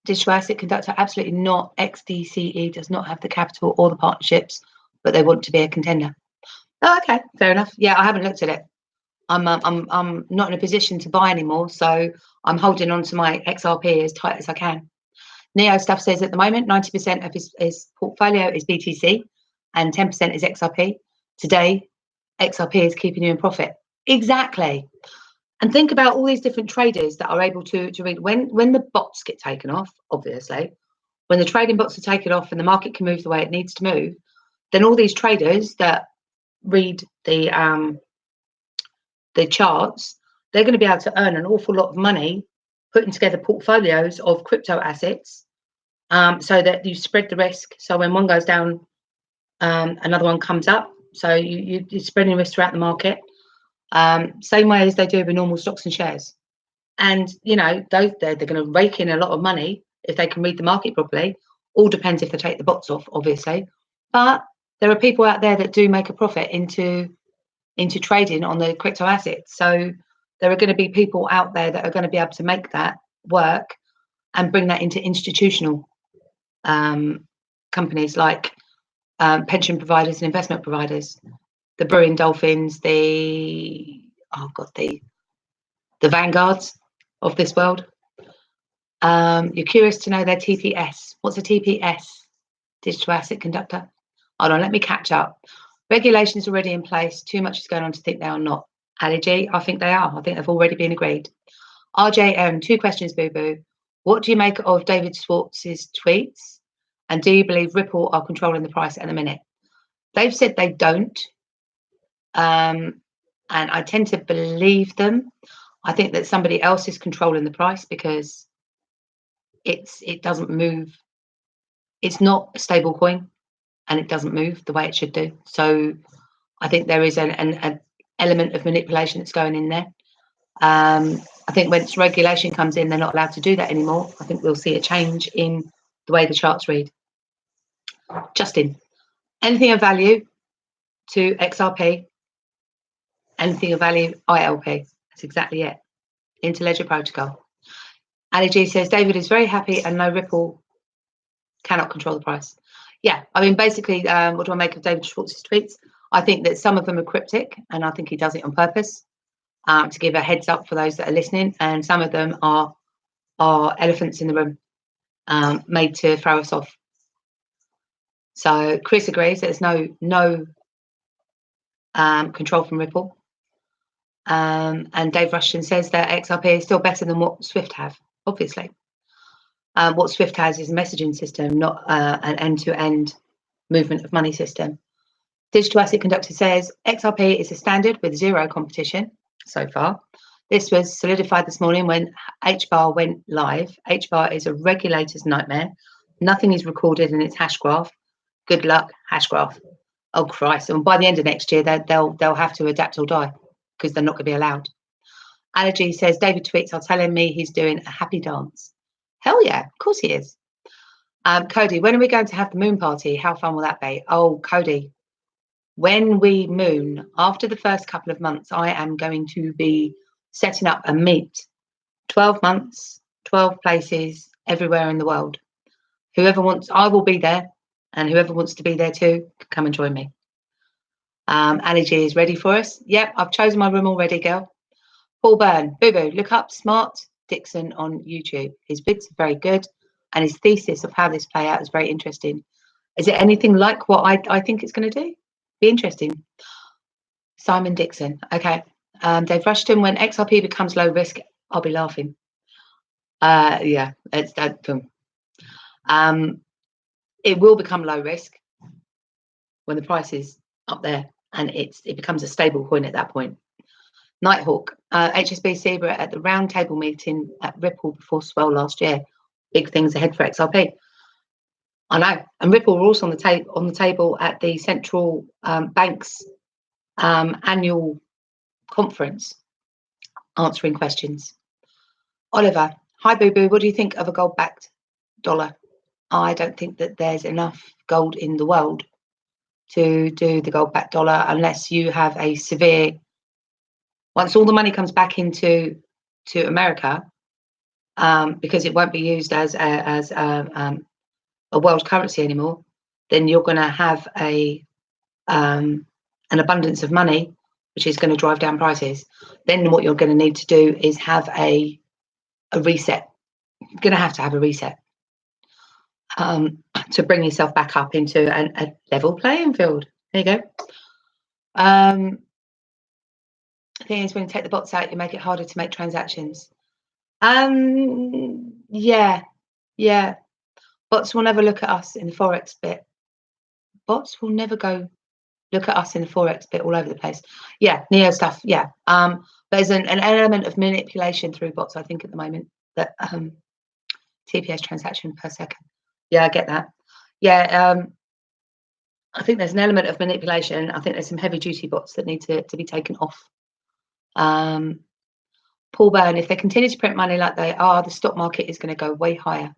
digital asset conductor, absolutely not. XDCE does not have the capital or the partnerships, but they want to be a contender. Oh, okay, fair enough. Yeah, I haven't looked at it. I'm not in a position to buy anymore, so I'm holding on to my XRP as tight as I can. Neo stuff says at the moment 90% of his portfolio is BTC and 10% is XRP. Today, XRP is keeping you in profit. Exactly. And think about all these different traders that are able to read when the bots get taken off, obviously, when the trading bots are taken off and the market can move the way it needs to move, then all these traders that read the charts, they're going to be able to earn an awful lot of money putting together portfolios of crypto assets, so that you spread the risk. So when one goes down, another one comes up. So you're spreading risk throughout the market, same way as they do with normal stocks and shares. And you know, they're going to rake in a lot of money if they can read the market properly. All depends if they take the bots off, obviously. But there are people out there that do make a profit into trading on the crypto assets. So there are going to be people out there that are going to be able to make that work and bring that into institutional companies like pension providers and investment providers, the Brewing Dolphins, the Vanguards of this world. You're curious to know their TPS. What's a TPS? Digital asset conductor. Hold on, let me catch up. Regulations already in place. Too much is going on to think they are not. Ali G, I think they are. I think they've already been agreed. RJM, 2 questions, Boo Boo. What do you make of David Schwartz's tweets? And do you believe Ripple are controlling the price at the minute? They've said they don't. And I tend to believe them. I think that somebody else is controlling the price because it doesn't move. It's not a stable coin and it doesn't move the way it should do. So I think there is an element of manipulation that's going in there. I think once regulation comes in, they're not allowed to do that anymore. I think we'll see a change in the way the charts read. Justin, anything of value to XRP, anything of value ILP. That's exactly it. Interledger protocol. Ali G says, David is very happy and no Ripple cannot control the price. Yeah, I mean, basically, what do I make of David Schwartz's tweets? I think that some of them are cryptic, and I think he does it on purpose to give a heads up for those that are listening, and some of them are elephants in the room made to throw us off. So Chris agrees there's no control from Ripple. And Dave Rushton says that XRP is still better than what Swift have, obviously. What Swift has is a messaging system, not an end-to-end movement of money system. Digital Asset Conductor says XRP is a standard with 0 competition so far. This was solidified this morning when HBAR went live. HBAR is a regulator's nightmare. Nothing is recorded in its hash graph. Good luck, hash graph. Oh Christ! And by the end of next year, they'll have to adapt or die because they're not going to be allowed. Allergy says David tweets are telling me he's doing a happy dance. Hell yeah, of course he is. Cody, when are we going to have the moon party? How fun will that be? Oh, Cody, when we moon, after the first couple of months, I am going to be setting up a meet. 12 months, 12 places, everywhere in the world. Whoever wants, I will be there, and whoever wants to be there too, can come and join me. Ali G is ready for us. Yep, I've chosen my room already, girl. Paul Byrne, Boo Boo, look up Smart Dixon on YouTube. His vids are very good, and his thesis of how this play out is very interesting. Is it anything like what I think it's going to do? Be interesting. Simon Dixon. Okay. Dave Rushton, when XRP becomes low risk, I'll be laughing. Yeah, it's that. It will become low risk when the price is up there, and it becomes a stable coin at that point. Nighthawk, HSBC were at the roundtable meeting at Ripple before Swell last year. Big things ahead for XRP. I know, and Ripple were also on the table at the central banks annual conference, answering questions. Oliver, hi Boo Boo, what do you think of a gold-backed dollar? I don't think that there's enough gold in the world to do the gold-backed dollar unless you have a severe. Once all the money comes back into America, because it won't be used as a world currency anymore, then you're going to have an abundance of money, which is going to drive down prices. Then what you're going to need to do is have a reset. You're going to have a reset to bring yourself back up into a level playing field. There you go. The thing is, when you take the bots out, you make it harder to make transactions. Yeah. Bots will never look at us in the Forex bit. Bots will never go look at us in the Forex bit all over the place. Yeah, Neo stuff. Yeah. There's an element of manipulation through bots, I think, at the moment. That TPS transaction per second. Yeah, I get that. Yeah. I think there's an element of manipulation. I think there's some heavy duty bots that need to be taken off. Paul Byrne, if they continue to print money like they are, the stock market is going to go way higher.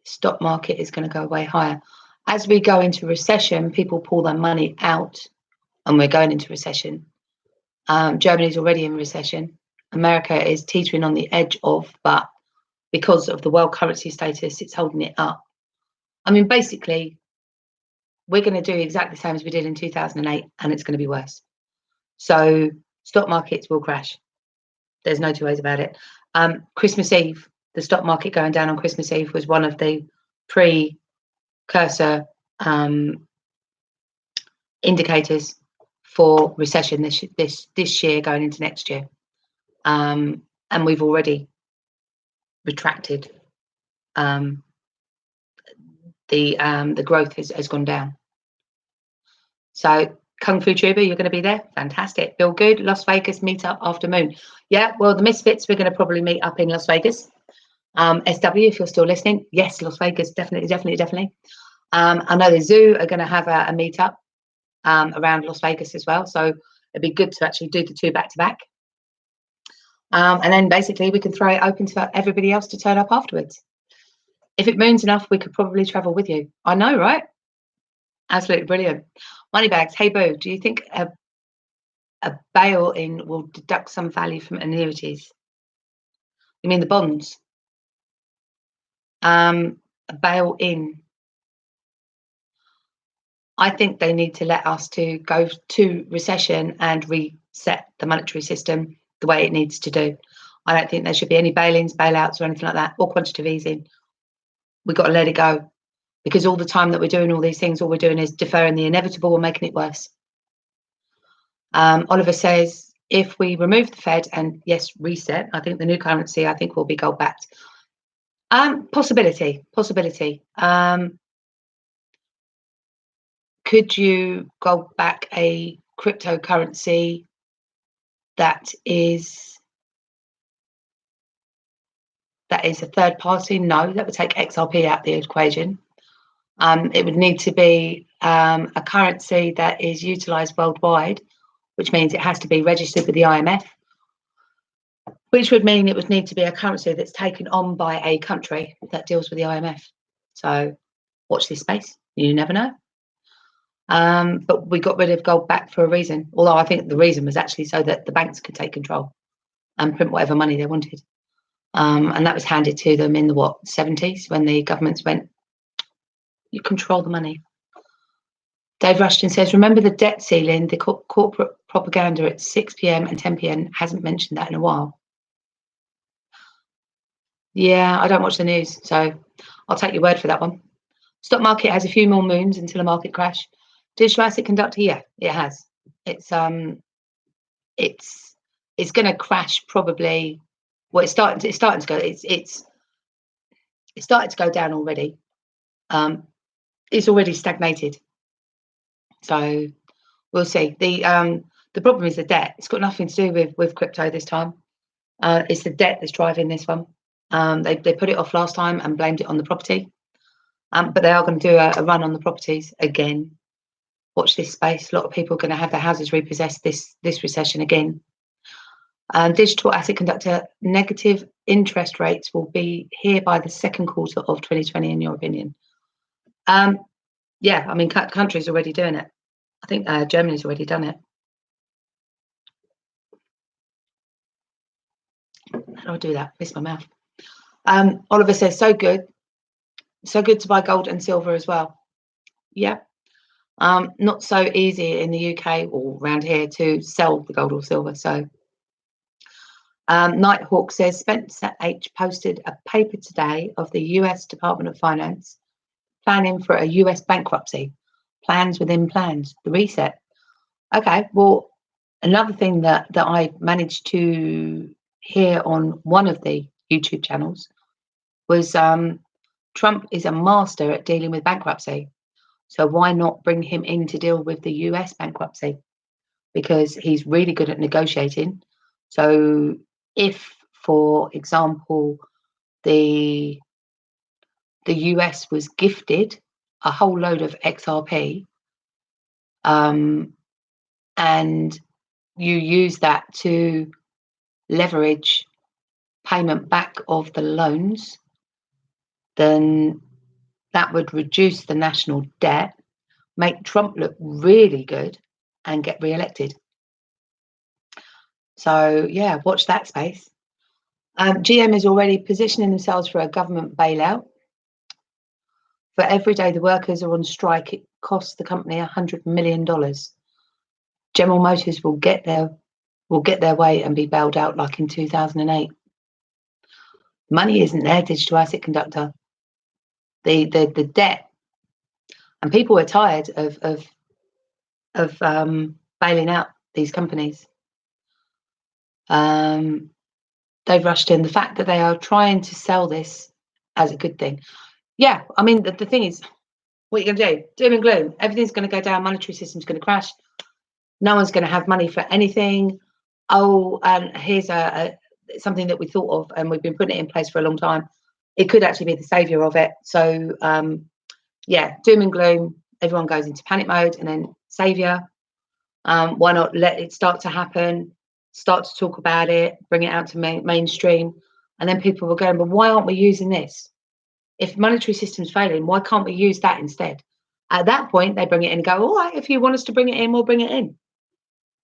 Stock market is going to go way higher. As we go into recession, people pull their money out, and we're going into recession. Germany's already in recession. America is teetering on the edge of, but because of the world currency status, it's holding it up. I mean, basically, we're going to do exactly the same as we did in 2008, and it's going to be worse. So stock markets will crash. There's no two ways about it. Christmas Eve, the stock market going down on Christmas Eve was one of the precursor indicators for recession this year going into next year, and we've already retracted. The growth has gone down. So Kung Fu Tuber, you're going to be there. Fantastic. Feel good. Las Vegas meetup after Moon. Yeah, well, the Misfits, we're going to probably meet up in Las Vegas. SW, if you're still listening, yes, Las Vegas, definitely. I know the Zoo are going to have a meetup around Las Vegas as well. So it'd be good to actually do the 2 back to back. And then basically we can throw it open to everybody else to turn up afterwards. If it moons enough, we could probably travel with you. I know, right? Absolutely brilliant. Moneybags, hey Boo, do you think a bail-in will deduct some value from annuities? You mean the bonds? A bail-in. I think they need to let us to go to recession and reset the monetary system the way it needs to do. I don't think there should be any bail-ins, bailouts or anything like that, or quantitative easing. We've got to let it go, because all the time that we're doing all these things, all we're doing is deferring the inevitable and making it worse. Oliver says, if we remove the Fed and yes, reset, I think the new currency, I think will be gold backed. Possibility. Could you go back a cryptocurrency that is a third party? No, that would take XRP out the equation. It would need to be a currency that is utilized worldwide, which means it has to be registered with the IMF, which would mean it would need to be a currency that's taken on by a country that deals with the IMF. So watch this space. You never know. But we got rid of gold back for a reason, although I think the reason was actually so that the banks could take control and print whatever money they wanted. And that was handed to them in the 70s, when the governments went, you control the money. Dave Rushton says, remember the debt ceiling, the corporate propaganda at 6 p.m. and 10 p.m. hasn't mentioned that in a while. Yeah, I don't watch the news, so I'll take your word for that one. Stock market has a few more moons until a market crash. Digital asset conductor, yeah, it has. It's going to crash probably. Well, it's starting to go. It's started to go down already. It's already stagnated. So we'll see. The problem is the debt. It's got nothing to do with crypto this time. It's the debt that's driving this one. They put it off last time and blamed it on the property. But they are going to do a run on the properties again. Watch this space. A lot of people are going to have their houses repossessed this recession again. Digital asset conductor, negative interest rates will be here by the second quarter of 2020, in your opinion? Yeah, I mean, countries are already doing it. I think Germany's already done it. How do I do that? Miss my mouth. Oliver says, so good to buy gold and silver as well. Yeah. Not so easy in the UK or around here to sell the gold or silver. So Nighthawk says, Spencer H posted a paper today of the US Department of Finance planning for a US bankruptcy, plans within plans, the reset. Okay, well, another thing that I managed to hear on one of the YouTube channels was Trump is a master at dealing with bankruptcy. So why not bring him in to deal with the US bankruptcy? Because he's really good at negotiating. So if, for example, the US was gifted a whole load of XRP, and you use that to leverage payment back of the loans, then that would reduce the national debt, make Trump look really good, and get re-elected. So yeah, watch that space. GM is already positioning themselves for a government bailout. For every day the workers are on strike, it costs the company $100 million. General Motors will get their way and be bailed out like in 2008. Money isn't there, digital asset conductor. The debt, and people are tired of bailing out these companies. They've rushed in. The fact that they are trying to sell this as a good thing. Yeah, I mean, the thing is, what are you going to do? Doom and gloom. Everything's going to go down. Monetary system's going to crash. No one's going to have money for anything. Oh, and here's something that we thought of, and we've been putting it in place for a long time. It could actually be the saviour of it. So, yeah, doom and gloom. Everyone goes into panic mode, and then saviour. Why not let it start to happen? Start to talk about it, bring it out to mainstream, and then people will go, but why aren't we using this? If monetary system's failing, why can't we use that instead? At that point, they bring it in and go, all right, if you want us to bring it in, we'll bring it in.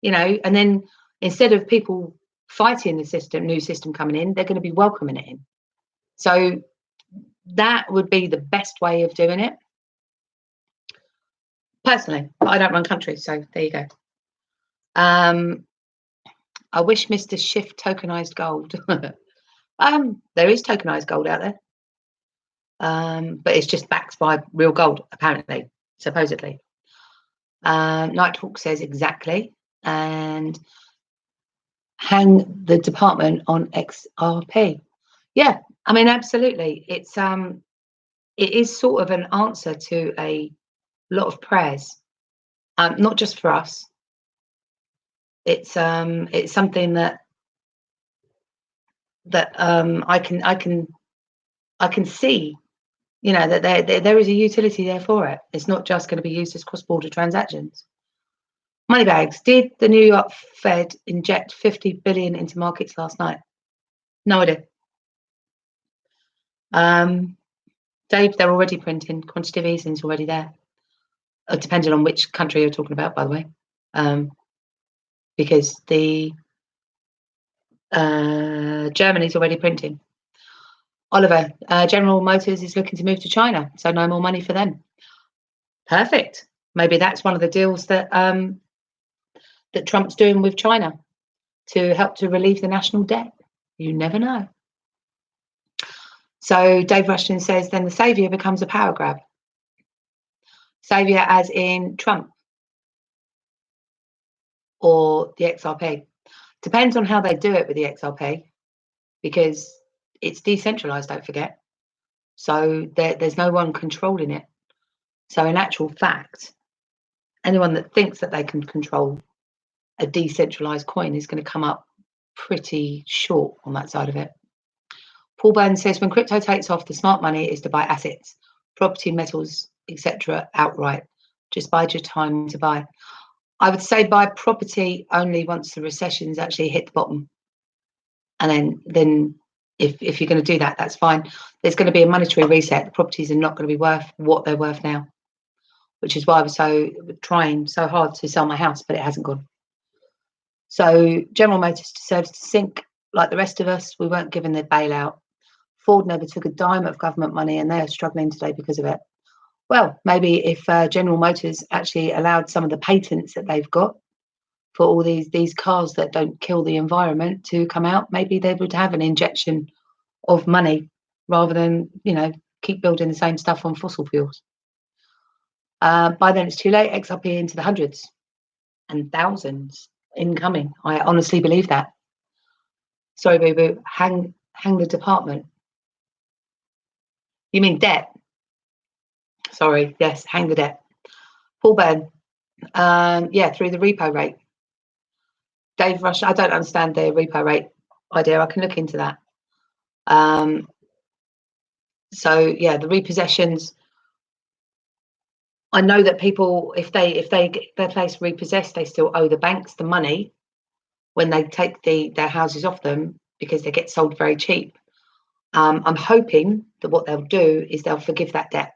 You know, and then instead of people fighting the new system coming in, they're going to be welcoming it in. So that would be the best way of doing it. Personally, but I don't run countries, so there you go. I wish Mr. Shift tokenized gold. There is tokenized gold out there, but it's just backed by real gold, apparently, supposedly. Nighthawk says exactly, and hang the department on XRP. Yeah, I mean, absolutely. It is sort of an answer to a lot of prayers, not just for us. It's something that I can see, you know, that there is a utility there for it. It's not just going to be used as cross-border transactions. Moneybags, did the New York Fed inject 50 billion into markets last night? No idea. Dave, they're already printing. Quantitative easing is already there. Depending on which country you're talking about, by the way. Because the Germany's already printing. Oliver, General Motors is looking to move to China, so no more money for them. Perfect. Maybe that's one of the deals that that Trump's doing with China to help to relieve the national debt. You never know. So Dave Rushton says, then the saviour becomes a power grab. Saviour as in Trump or the XRP. Depends on how they do it with the XRP, because it's decentralized, don't forget. So there's no one controlling it. So in actual fact, anyone that thinks that they can control a decentralized coin is going to come up pretty short on that side of it. Paul Burns says, when crypto takes off, the smart money is to buy assets, property, metals, etc. outright. Just bide your time to buy. I would say buy property only once the recession's actually hit the bottom. And then if you're going to do that, that's fine. There's going to be a monetary reset. The properties are not going to be worth what they're worth now, which is why I was trying so hard to sell my house, but it hasn't gone. So General Motors deserves to sink like the rest of us. We weren't given the bailout. Ford never took a dime of government money, and they are struggling today because of it. Well, maybe if General Motors actually allowed some of the patents that they've got for all these cars that don't kill the environment to come out, maybe they would have an injection of money rather than, you know, keep building the same stuff on fossil fuels. By then it's too late. XRP into the hundreds and thousands incoming. I honestly believe that. Sorry, boo boo. Hang the department. You mean debt? Sorry, yes, hang the debt. Paul Byrne, yeah, through the repo rate. Dave Rush, I don't understand the repo rate idea. I can look into that. So yeah, the repossessions. I know that people, if they get their place repossessed, they still owe the banks the money when they take their houses off them because they get sold very cheap. I'm hoping that what they'll do is they'll forgive that debt.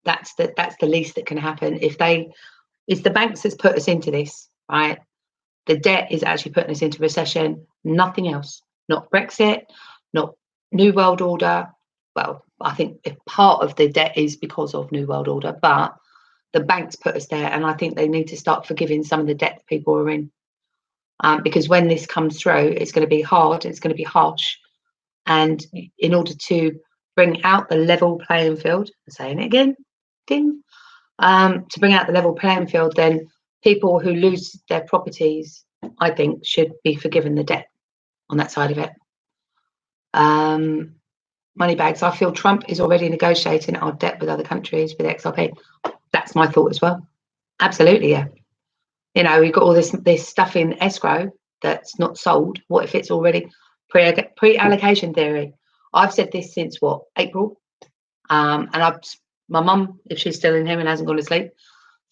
That's the least that can happen. It's the banks that's put us into this, right? The debt is actually putting us into recession, nothing else. Not Brexit, not New World Order. Well, I think part of the debt is because of New World Order, but the banks put us there, and I think they need to start forgiving some of the debt that people are in. Because when this comes through, it's going to be hard, it's going to be harsh. And in order to bring out the level playing field, I'm saying it again, ding, to bring out the level playing field, then people who lose their properties, I think, should be forgiven the debt on that side of it. Money bags. I feel Trump is already negotiating our debt with other countries with XRP. That's my thought as well. Absolutely, yeah. You know, we've got all this stuff in escrow that's not sold. What if it's already pre-allocation theory? I've said this since what, April? And my mum, if she's still in here and hasn't gone to sleep,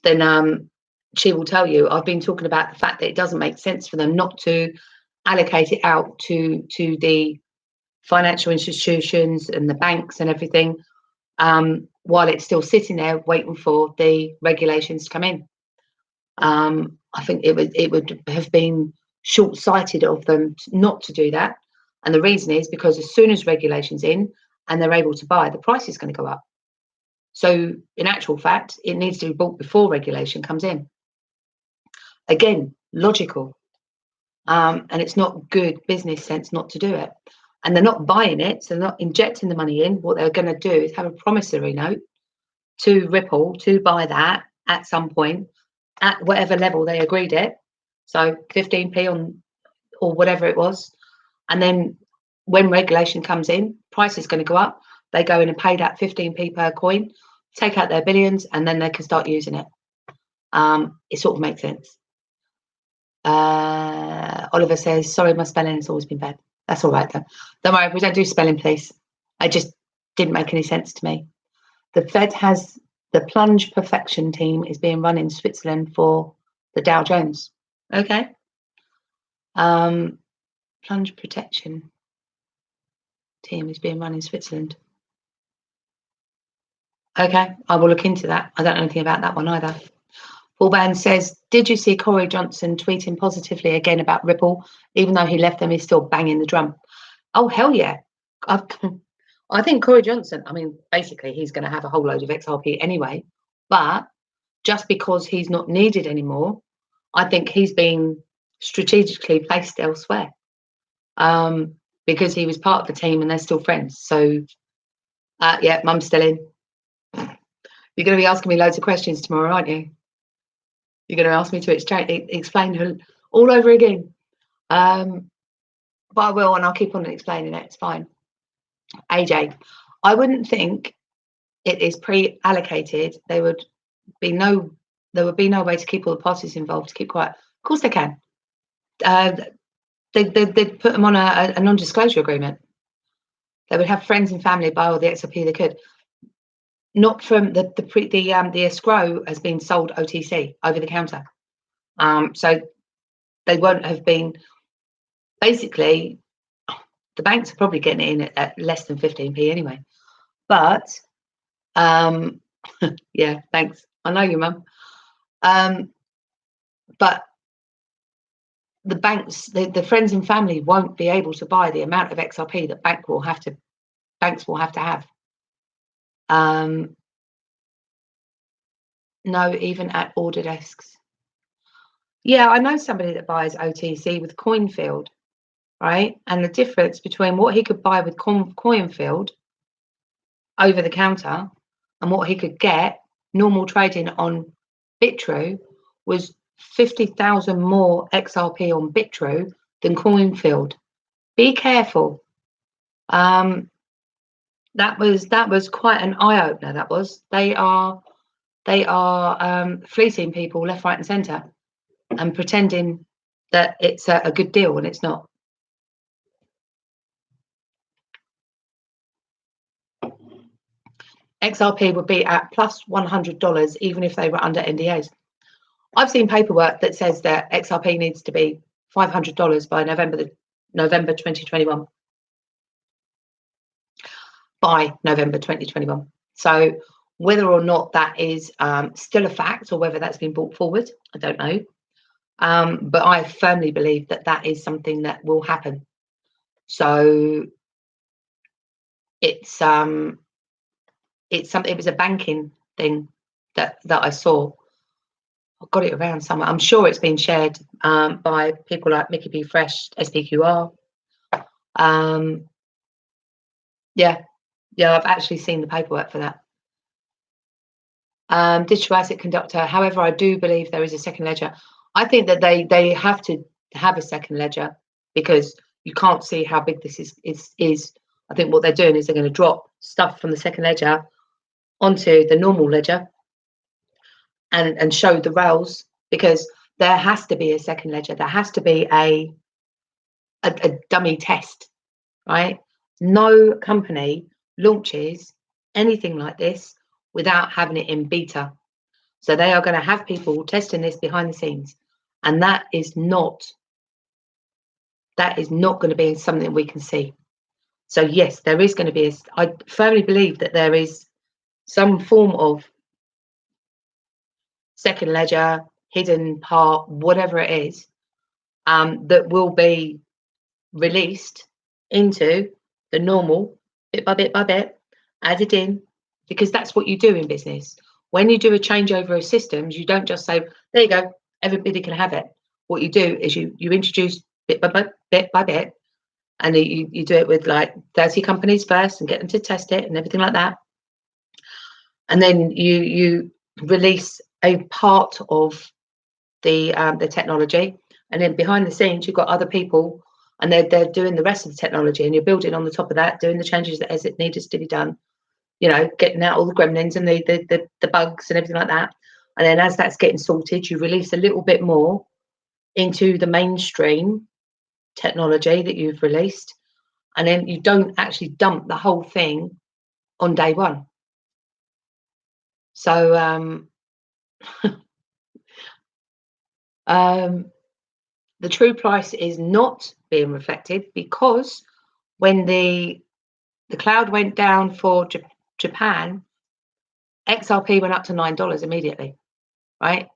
then she will tell you I've been talking about the fact that it doesn't make sense for them not to allocate it out to the financial institutions and the banks and everything, while it's still sitting there waiting for the regulations to come in. I think it would have been short-sighted of them not to do that, and the reason is because as soon as regulations in and they're able to buy, the price is going to go up. So in actual fact, it needs to be bought before regulation comes in. Again, logical, and it's not good business sense not to do it. And they're not buying it, so they're not injecting the money in. What they're going to do is have a promissory note to Ripple to buy that at some point at whatever level they agreed it. So 15p on, or whatever it was. And then when regulation comes in, price is going to go up. They go in and pay that 15p per coin, take out their billions, and then they can start using it. It sort of makes sense. Oliver says, sorry, my spelling has always been bad. That's all right, though. Don't worry, we don't do spelling, please. It just didn't make any sense to me. The Fed has the plunge perfection team is being run in Switzerland for the Dow Jones. Okay. Plunge protection team is being run in Switzerland. Okay, I will look into that. I don't know anything about that one either. Paul Band says, did you see Corey Johnson tweeting positively again about Ripple, even though he left them, he's still banging the drum? Oh, hell yeah. I think Corey Johnson, I mean, basically, he's going to have a whole load of XRP anyway, but just because he's not needed anymore, I think he's been strategically placed elsewhere, because he was part of the team and they're still friends. So, yeah, Mum's still in. You're going to be asking me loads of questions tomorrow, aren't you? You're going to ask me to explain all over again. But I will, and I'll keep on explaining it. It's fine. AJ, I wouldn't think it is pre-allocated. There would be no way to keep all the parties involved to keep quiet. Of course they can. They'd put them on a non-disclosure agreement. They would have friends and family buy all the XRP they could. Not from the escrow has been sold OTC, over the counter. So they won't have been. Basically, the banks are probably getting it in at less than 15p anyway. But yeah, thanks. I know you, Mum. But the banks, the friends and family won't be able to buy the amount of XRP that banks will have to have. No, even at order desks. Yeah, I know somebody that buys OTC with Coinfield, right? And the difference between what he could buy with Coinfield over the counter and what he could get normal trading on Bitrue was 50,000 more XRP on Bitrue than Coinfield. Be careful. That was quite an eye opener. That was. They are fleecing people left, right, and centre, and pretending that it's a good deal when it's not. XRP would be at plus $100 even if they were under NDAs. I've seen paperwork that says that XRP needs to be $500 by November 2021. By November 2021. So whether or not that is still a fact or whether that's been brought forward, I don't know. But I firmly believe that that is something that will happen. So it was a banking thing that I saw. I got it around somewhere. I'm sure it's been shared by people like Mickey B. Fresh, SPQR. Yeah, I've actually seen the paperwork for that. digital asset conductor. However, I do believe there is a second ledger. I think that they have to have a second ledger because you can't see how big this is. I think what they're doing is they're going to drop stuff from the second ledger onto the normal ledger and show the rails, because there has to be a second ledger. There has to be a dummy test, right? No company launches anything like this without having it in beta. So they are going to have people testing this behind the scenes, and that is not going to be something we can see. So yes, there is going to be I firmly believe that there is some form of second ledger, hidden part, whatever it is, that will be released into the normal bit by bit by bit, added in, because that's what you do in business. When you do a changeover of systems, you don't just say, there you go, everybody can have it. What you do is you introduce bit by bit, and you do it with like 30 companies first and get them to test it and everything like that. And then you release a part of the technology, and then behind the scenes you've got other people, and they're doing the rest of the technology, and you're building on the top of that, doing the changes that as it needs to be done, you know, getting out all the gremlins and the bugs and everything like that. And then as that's getting sorted, you release a little bit more into the mainstream technology that you've released, and then you don't actually dump the whole thing on day one. So the true price is not being reflected, because when the cloud went down for Japan, XRP went up to $9 immediately, right?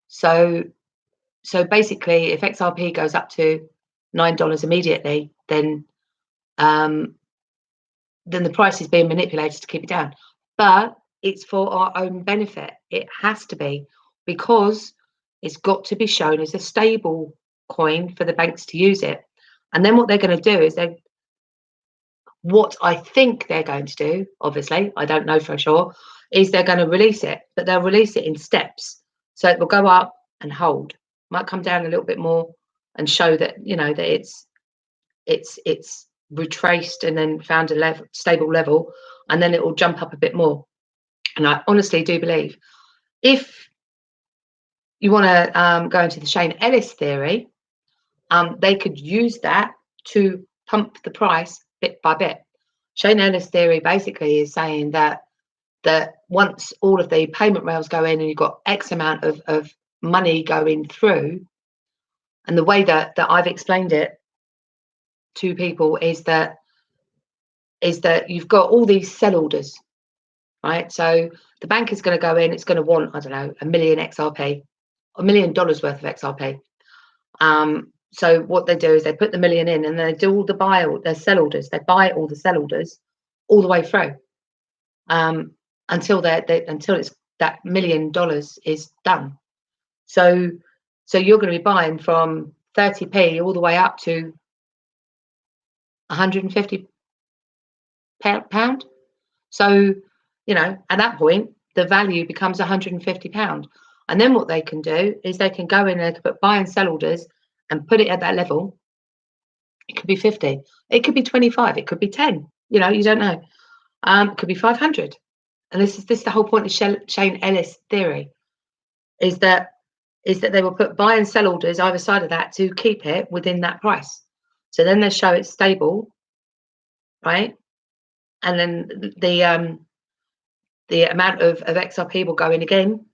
So basically, if XRP goes up to $9 immediately, then the price is being manipulated to keep it down. But it's for our own benefit. It has to be, because it's got to be shown as a stable coin for the banks to use it. And then what they're going to do is what I think they're going to do, obviously, I don't know for sure, is they're going to release it, but they'll release it in steps. So it will go up and hold, might come down a little bit more and show that, you know, that it's retraced and then found a stable level, and then it will jump up a bit more. And I honestly do believe, if you want to go into the Shane Ellis theory, they could use that to pump the price bit by bit. Shane Ellis theory basically is saying that once all of the payment rails go in and you've got X amount of money going through, and the way that I've explained it to people is that you've got all these sell orders, right? So the bank is going to go in, it's going to want, I don't know, $1 million XRP, $1 million worth of XRP. So what they do is they put the million in, and they do all their sell orders. They buy all the sell orders all the way through, until it's that $1 million is done. So you're going to be buying from 30p all the way up to 150 pound. So, you know, at that point, the value becomes 150 pound. And then what they can do is they can go in and they can put buy and sell orders and put it at that level. It could be 50, it could be 25, it could be 10. You know, you don't know. It could be 500. And this is the whole point of Shane Ellis theory, is that they will put buy and sell orders either side of that to keep it within that price. So then they show it's stable, right? And then the amount of XRP will go in again.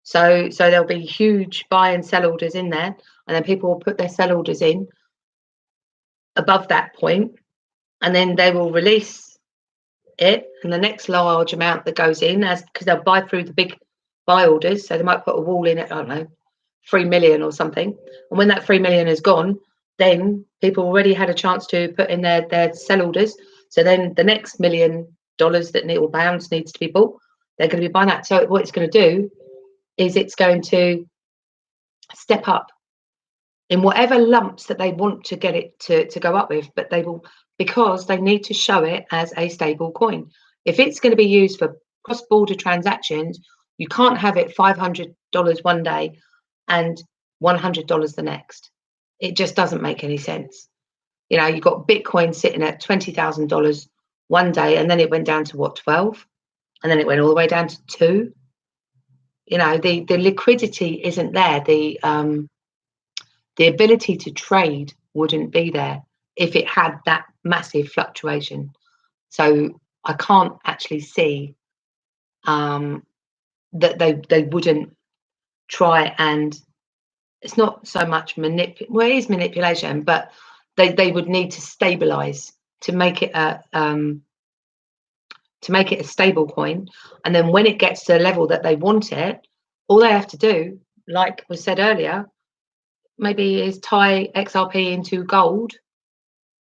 So there'll be huge buy and sell orders in there, and then people will put their sell orders in above that point, and then they will release it, and the next large amount that goes in, because they'll buy through the big buy orders, so they might put a wall in at, I don't know, 3 million or something, and when that 3 million is gone, then people already had a chance to put in their sell orders. So then the next $1 million that pounds needs to be bought, they're going to be buying that. So what it's going to do is it's going to step up in whatever lumps that they want to get it to go up with, but they will, because they need to show it as a stable coin. If it's going to be used for cross-border transactions, You can't have it $500 one day and $100 the next. It just doesn't make any sense. You know, you've got Bitcoin sitting at $20,000 one day, and then it went down to what, 12, and then it went all the way down to 2. You know, the liquidity isn't there. The ability to trade wouldn't be there if it had that massive fluctuation. So I can't actually see that they wouldn't try, and it's not so much well, it is manipulation, but they would need to stabilize to make it a stable coin. And then when it gets to a level that they want it, all they have to do, like was said earlier, maybe is tie XRP into gold,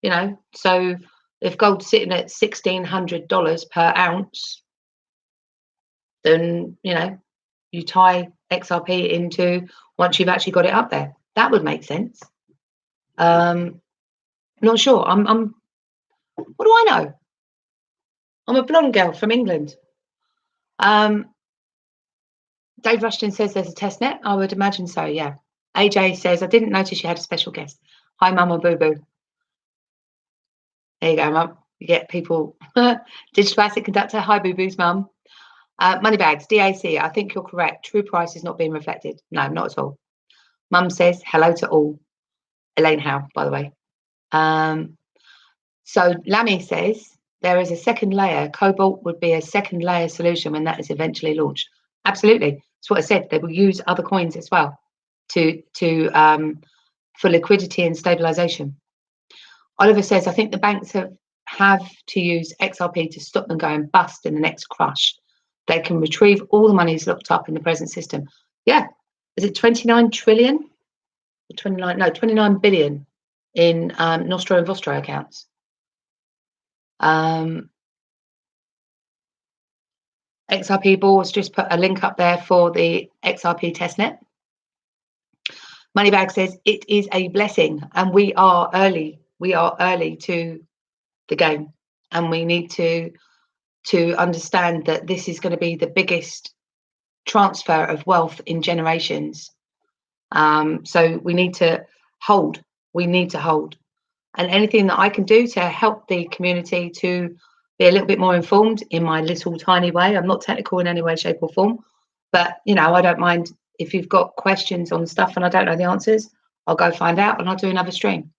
you know. So if gold's sitting at $1,600 per ounce, then, you know, you tie XRP into, once you've actually got it up there. That would make sense. Not sure. I'm what do I know? I'm a blonde girl from England. Dave Rushton says there's a test net. I would imagine so, yeah. AJ says, I didn't notice you had a special guest. Hi, Mama Boo Boo. There you go, Mum. You get people. Digital asset conductor. Hi, Boo Boo's mum. Moneybags, DAC. I think you're correct. True price is not being reflected. No, not at all. Mum says, hello to all. Elaine Howe, by the way. So Lammy says, there is a second layer. Cobalt would be a second layer solution when that is eventually launched. Absolutely. That's what I said. They will use other coins as well for liquidity and stabilization. Oliver says, I think the banks have to use XRP to stop them going bust in the next crush. They can retrieve all the monies locked up in the present system. Yeah. Is it 29 trillion? 29 billion in Nostro and Vostro accounts. XRP Boards just put a link up there for the XRP testnet. Moneybag says it is a blessing, and we are early. We are early to the game, and we need to understand that this is going to be the biggest transfer of wealth in generations. So we need to hold. We need to hold, and anything that I can do to help the community to be a little bit more informed in my little tiny way. I'm not technical in any way, shape, or form, but you know, I don't mind if you've got questions on stuff and I don't know the answers. I'll go find out, and I'll do another stream.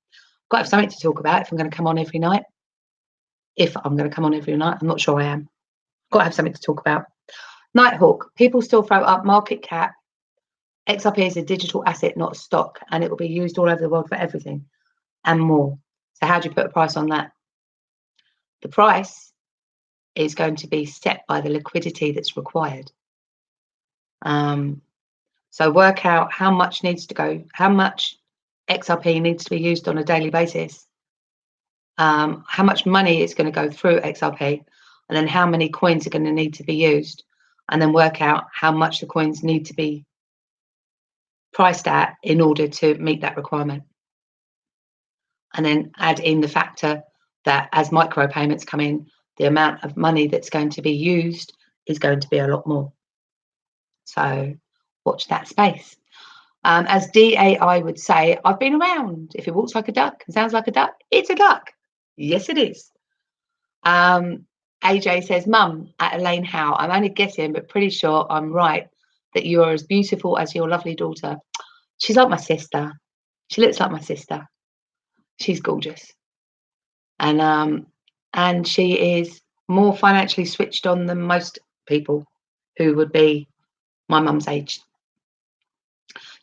Got to have something to talk about if I'm going to come on every night. If I'm going to come on every night, I'm not sure I am. Got to have something to talk about. Nighthawk. People still throw up market cap. XRP is a digital asset, not a stock, and it will be used all over the world for everything and more. So how do you put a price on that? The price is going to be set by the liquidity that's required. So work out how much needs to go, how much XRP needs to be used on a daily basis, how much money is going to go through XRP, and then how many coins are going to need to be used, and then work out how much the coins need to be priced at in order to meet that requirement. And then add in the factor that as micropayments come in, the amount of money that's going to be used is going to be a lot more. So watch that space. As DAI would say, I've been around. If it walks like a duck and sounds like a duck, it's a duck. Yes, it is. AJ says, Mum, at Elaine Howe. I'm only guessing, but pretty sure I'm right that you are as beautiful as your lovely daughter. She's like my sister. She looks like my sister. She's gorgeous. And she is more financially switched on than most people who would be my mum's age.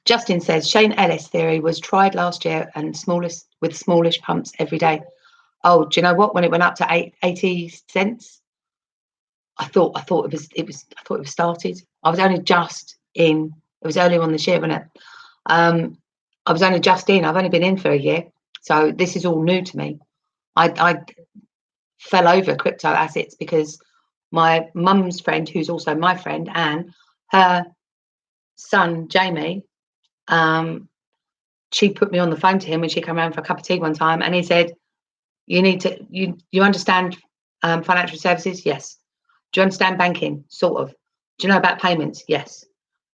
Justin says, Shane Ellis theory was tried last year and smallish pumps every day. Oh, do you know what? When it went up to 80 cents, I thought it was started. I was only just in. It was earlier on this year, wasn't it? I was only just in. I've only been in for a year, so this is all new to me. I fell over crypto assets because my mum's friend, who's also my friend, Anne, her son Jamie, she put me on the phone to him when she came around for a cup of tea one time, and he said, "You need to you understand financial services? Yes. Do you understand banking? Sort of. Do you know about payments? Yes.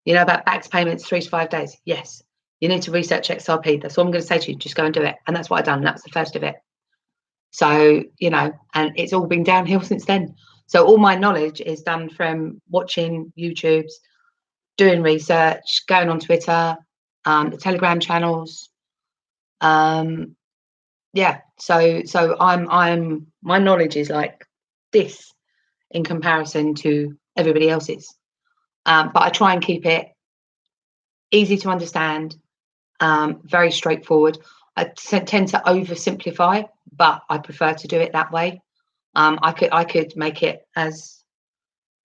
You know about back payments 3 to 5 days? Yes. You need to research XRP. That's all I'm going to say to you. Just go and do it. And that's what I've done. That was the first of it. So, you know, and it's all been downhill since then. So all my knowledge is done from watching YouTubes, doing research, going on Twitter, the Telegram channels. Yeah. So I'm my knowledge is like this in comparison to everybody else's. But I try and keep it easy to understand, very straightforward. I tend to oversimplify, but I prefer to do it that way. I could make it as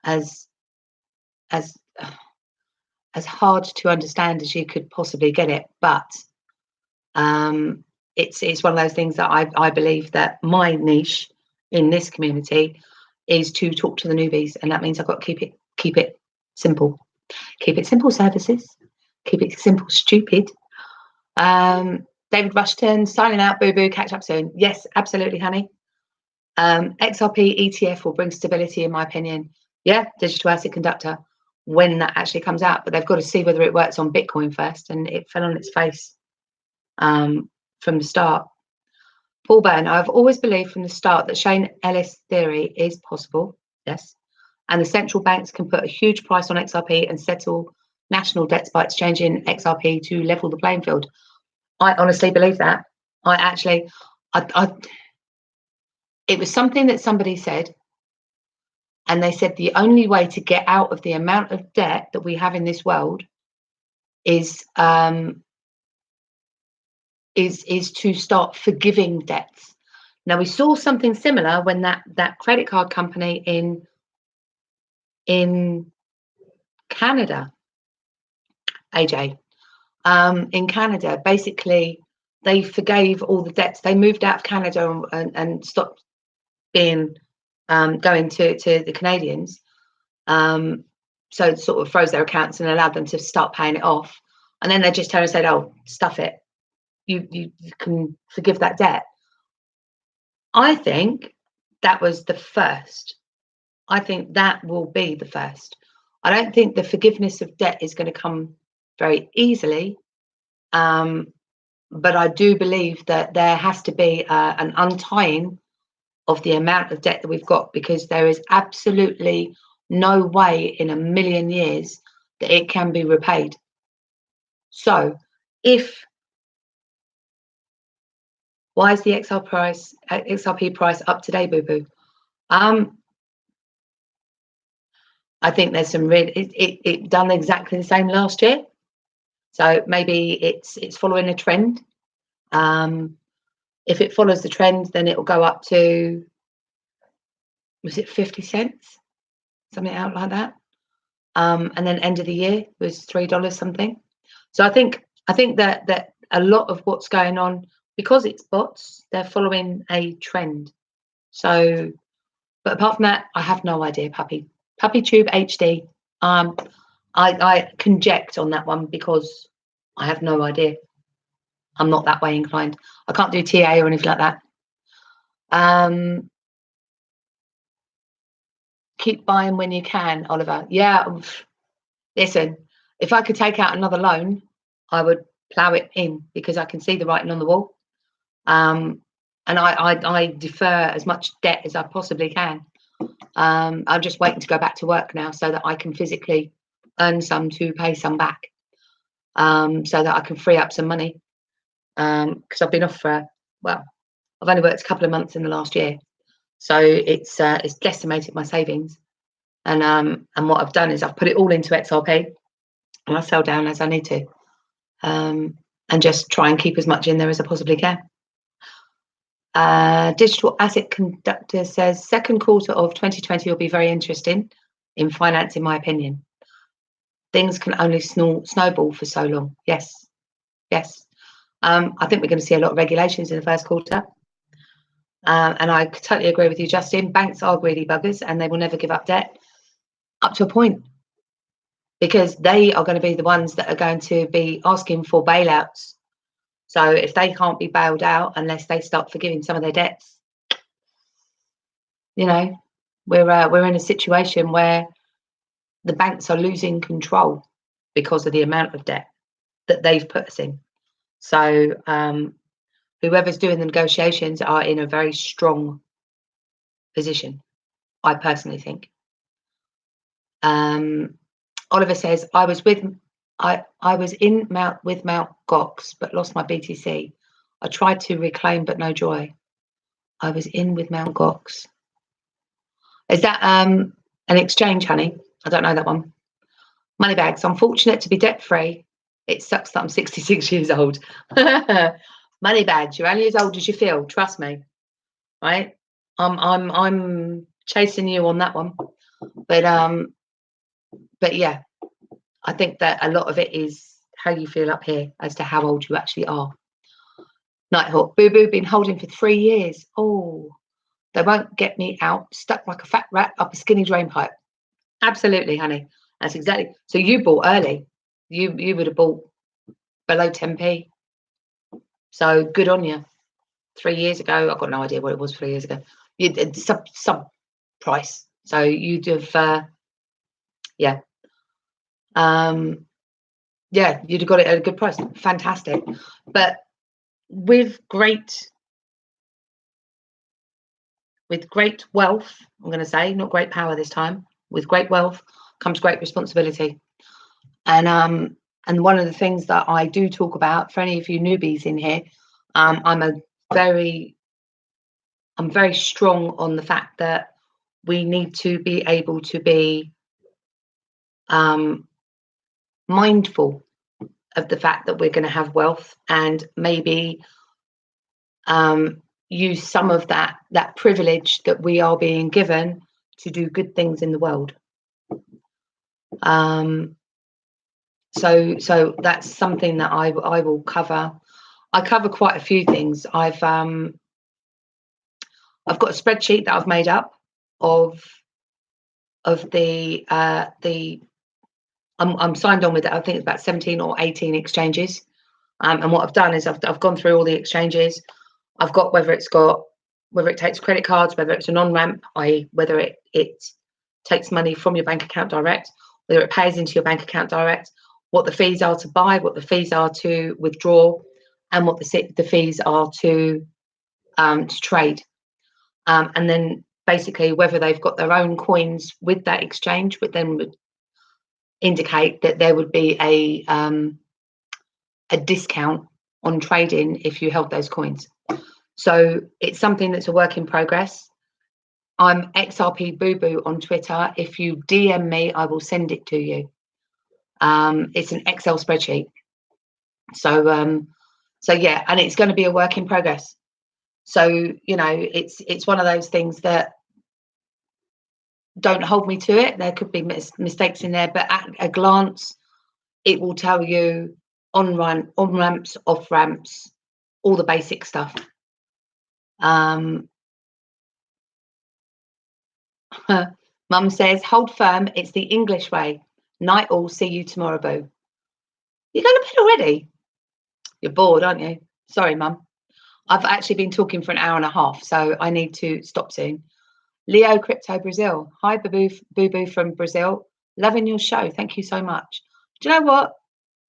as as hard to understand as you could possibly get it, but it's one of those things that I believe that my niche in this community is to talk to the newbies, and that means I've got to keep it simple. Keep it simple, services. Keep it simple, stupid. David Rushton, signing out, boo boo, catch up soon. Yes, absolutely, honey. XRP ETF will bring stability, in my opinion. Yeah, digital asset conductor, when that actually comes out, but they've got to see whether it works on Bitcoin first, and it fell on its face from the start. Paul Byrne, I've always believed from the start that Shane Ellis theory is possible, yes, and the central banks can put a huge price on XRP and settle national debts by exchanging XRP to level the playing field. I honestly believe that. It was something that somebody said, and they said the only way to get out of the amount of debt that we have in this world is to start forgiving debts. Now, we saw something similar when that credit card company in Canada, AJ, in Canada, basically they forgave all the debts. They moved out of Canada and stopped being going to the Canadians. So it sort of froze their accounts and allowed them to start paying it off. And then they just turned and said, "Oh, stuff it. You can forgive that debt." I think that was the first. I think that will be the first. I don't think the forgiveness of debt is going to come very easily. But I do believe that there has to be an untying of the amount of debt that we've got, because there is absolutely no way in a million years that it can be repaid. So why is the XRP price up today, boo boo? I think there's some it done exactly the same last year, so maybe it's following a trend. If it follows the trend, then it will go up to, was it 50 cents, something out like that, and then end of the year was $3 something. So I think that a lot of what's going on, because it's bots, they're following a trend. So, but apart from that, I have no idea, Puppy Tube HD. I conject on that one because I have no idea. I'm not that way inclined. I can't do TA or anything like that. Keep buying when you can, Oliver. Yeah, listen, if I could take out another loan, I would plough it in, because I can see the writing on the wall. And I defer as much debt as I possibly can. I'm just waiting to go back to work now so that I can physically earn some to pay some back, so that I can free up some money, because I've been off for, well, I've only worked a couple of months in the last year, so it's decimated my savings, and what I've done is I've put it all into XRP, and I sell down as I need to, and just try and keep as much in there as I possibly can. Digital Asset Conductor says second quarter of 2020 will be very interesting in finance, in my opinion. Things can only snowball for so long. Yes. I think we're going to see a lot of regulations in the first quarter, and I totally agree with you, Justin. Banks are greedy buggers, and they will never give up debt up to a point, because they are going to be the ones that are going to be asking for bailouts. So if they can't be bailed out unless they start forgiving some of their debts, you know, we're in a situation where the banks are losing control because of the amount of debt that they've put us in. So whoever's doing the negotiations are in a very strong position, I personally think. Oliver says, I was in with Mount Gox, but lost my BTC. I tried to reclaim, but no joy. I was in with Mount Gox. Is that an exchange, honey? I don't know that one. Moneybags. I'm fortunate to be debt free. It sucks that I'm 66 years old. Moneybags. You're only as old as you feel. Trust me. Right? I'm chasing you on that one. But yeah, I think that a lot of it is how you feel up here as to how old you actually are. Nighthawk. Boo Boo been holding for 3 years. Oh, they won't get me out. Stuck like a fat rat up a skinny drain pipe. Absolutely, honey. That's exactly. So you bought early. You would have bought below 10p. So good on you. 3 years ago, I've got no idea what it was 3 years ago. You did sub price. So you'd have, yeah. Yeah, you'd have got it at a good price. Fantastic. But with great wealth, I'm going to say, not great power this time. With great wealth comes great responsibility. And one of the things that I do talk about for any of you newbies in here, I'm very strong on the fact that we need to be able to be mindful of the fact that we're going to have wealth, and maybe use some of that privilege that we are being given to do good things in the world. So that's something that I will cover. I cover quite a few things. I've got a spreadsheet that I've made up of the I'm signed on with it. I think it's about 17 or 18 exchanges. And what I've done is I've gone through all the exchanges. I've got whether it takes credit cards, whether it's an on-ramp, i.e. whether it takes money from your bank account direct, whether it pays into your bank account direct, what the fees are to buy, what the fees are to withdraw, and what the fees are to trade. And then basically whether they've got their own coins with that exchange, which then would indicate that there would be a discount on trading if you held those coins. So it's something that's a work in progress. I'm XRP Boo Boo on Twitter. If you DM me, I will send it to you. It's an Excel spreadsheet. So yeah, and it's going to be a work in progress. So, you know, it's one of those things that don't hold me to it. There could be mistakes in there, but at a glance, it will tell you on ramps, off ramps, all the basic stuff. Mum says, hold firm. It's the English way. Night all. See you tomorrow, boo. You're going to bed already? You're bored, aren't you? Sorry, Mum. I've actually been talking for an hour and a half, so I need to stop soon. Leo Crypto Brazil. Hi, Boo Boo from Brazil. Loving your show. Thank you so much. Do you know what?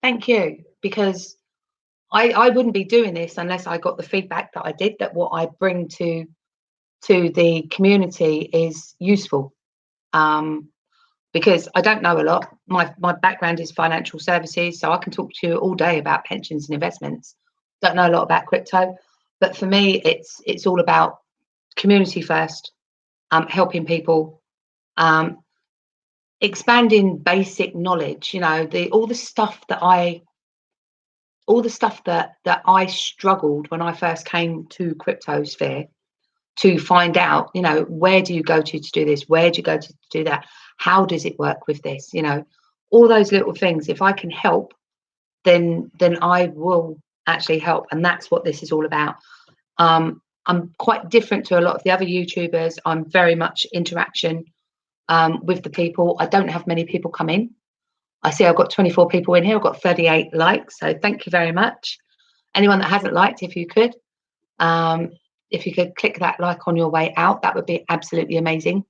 Thank you, because I wouldn't be doing this unless I got the feedback that I did, that what I bring to the community is useful. Because I don't know a lot. My background is financial services, so I can talk to you all day about pensions and investments. Don't know a lot about crypto, but for me, it's all about community first, helping people, expanding basic knowledge. You know, all the stuff that I struggled when I first came to cryptosphere to find out, you know, where do you go to do this? Where do you go to do that? How does it work with this? You know, all those little things. If I can help, then I will actually help. And that's what this is all about. I'm quite different to a lot of the other YouTubers. I'm very much interaction with the people. I don't have many people come in. I see I've got 24 people in here. I've got 38 likes. So thank you very much. Anyone that hasn't liked, if you could click that like on your way out, that would be absolutely amazing.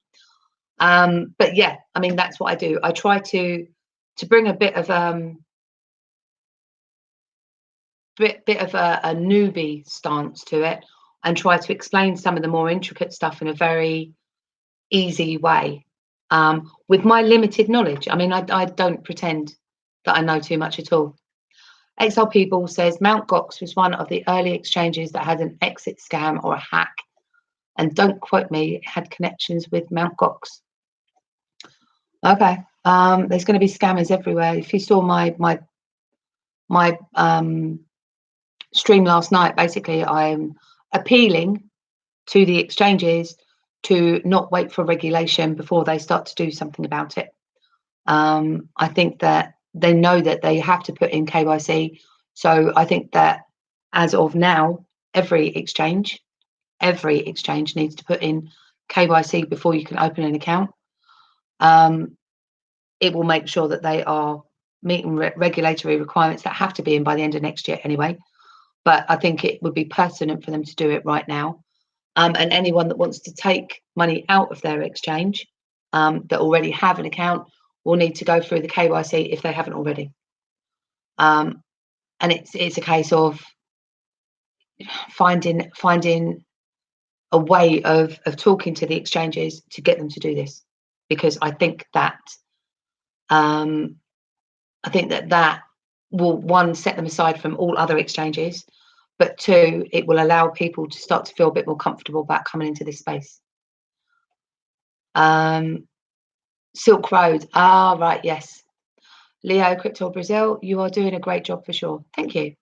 But yeah, I mean, that's what I do. I try to bring a bit of a newbie stance to it, and try to explain some of the more intricate stuff in a very easy way, with my limited knowledge. I mean, I don't pretend that I know too much at all. XRP Ball says Mt. Gox was one of the early exchanges that had an exit scam or a hack, and don't quote me, it had connections with Mt. Gox. Okay, there's going to be scammers everywhere. If you saw my stream last night, basically I'm appealing to the exchanges to not wait for regulation before they start to do something about it. I think that they know that they have to put in KYC. So I think that as of now, every exchange needs to put in KYC before you can open an account. It will make sure that they are meeting regulatory requirements that have to be in by the end of next year anyway. But I think it would be pertinent for them to do it right now. And anyone that wants to take money out of their exchange that already have an account will need to go through the KYC if they haven't already. And it's a case of finding a way of talking to the exchanges to get them to do this, because I think that that will, one, set them aside from all other exchanges, but two, it will allow people to start to feel a bit more comfortable about coming into this space. Silk Road, right, yes. Leo, Crypto Brazil, you are doing a great job for sure. Thank you,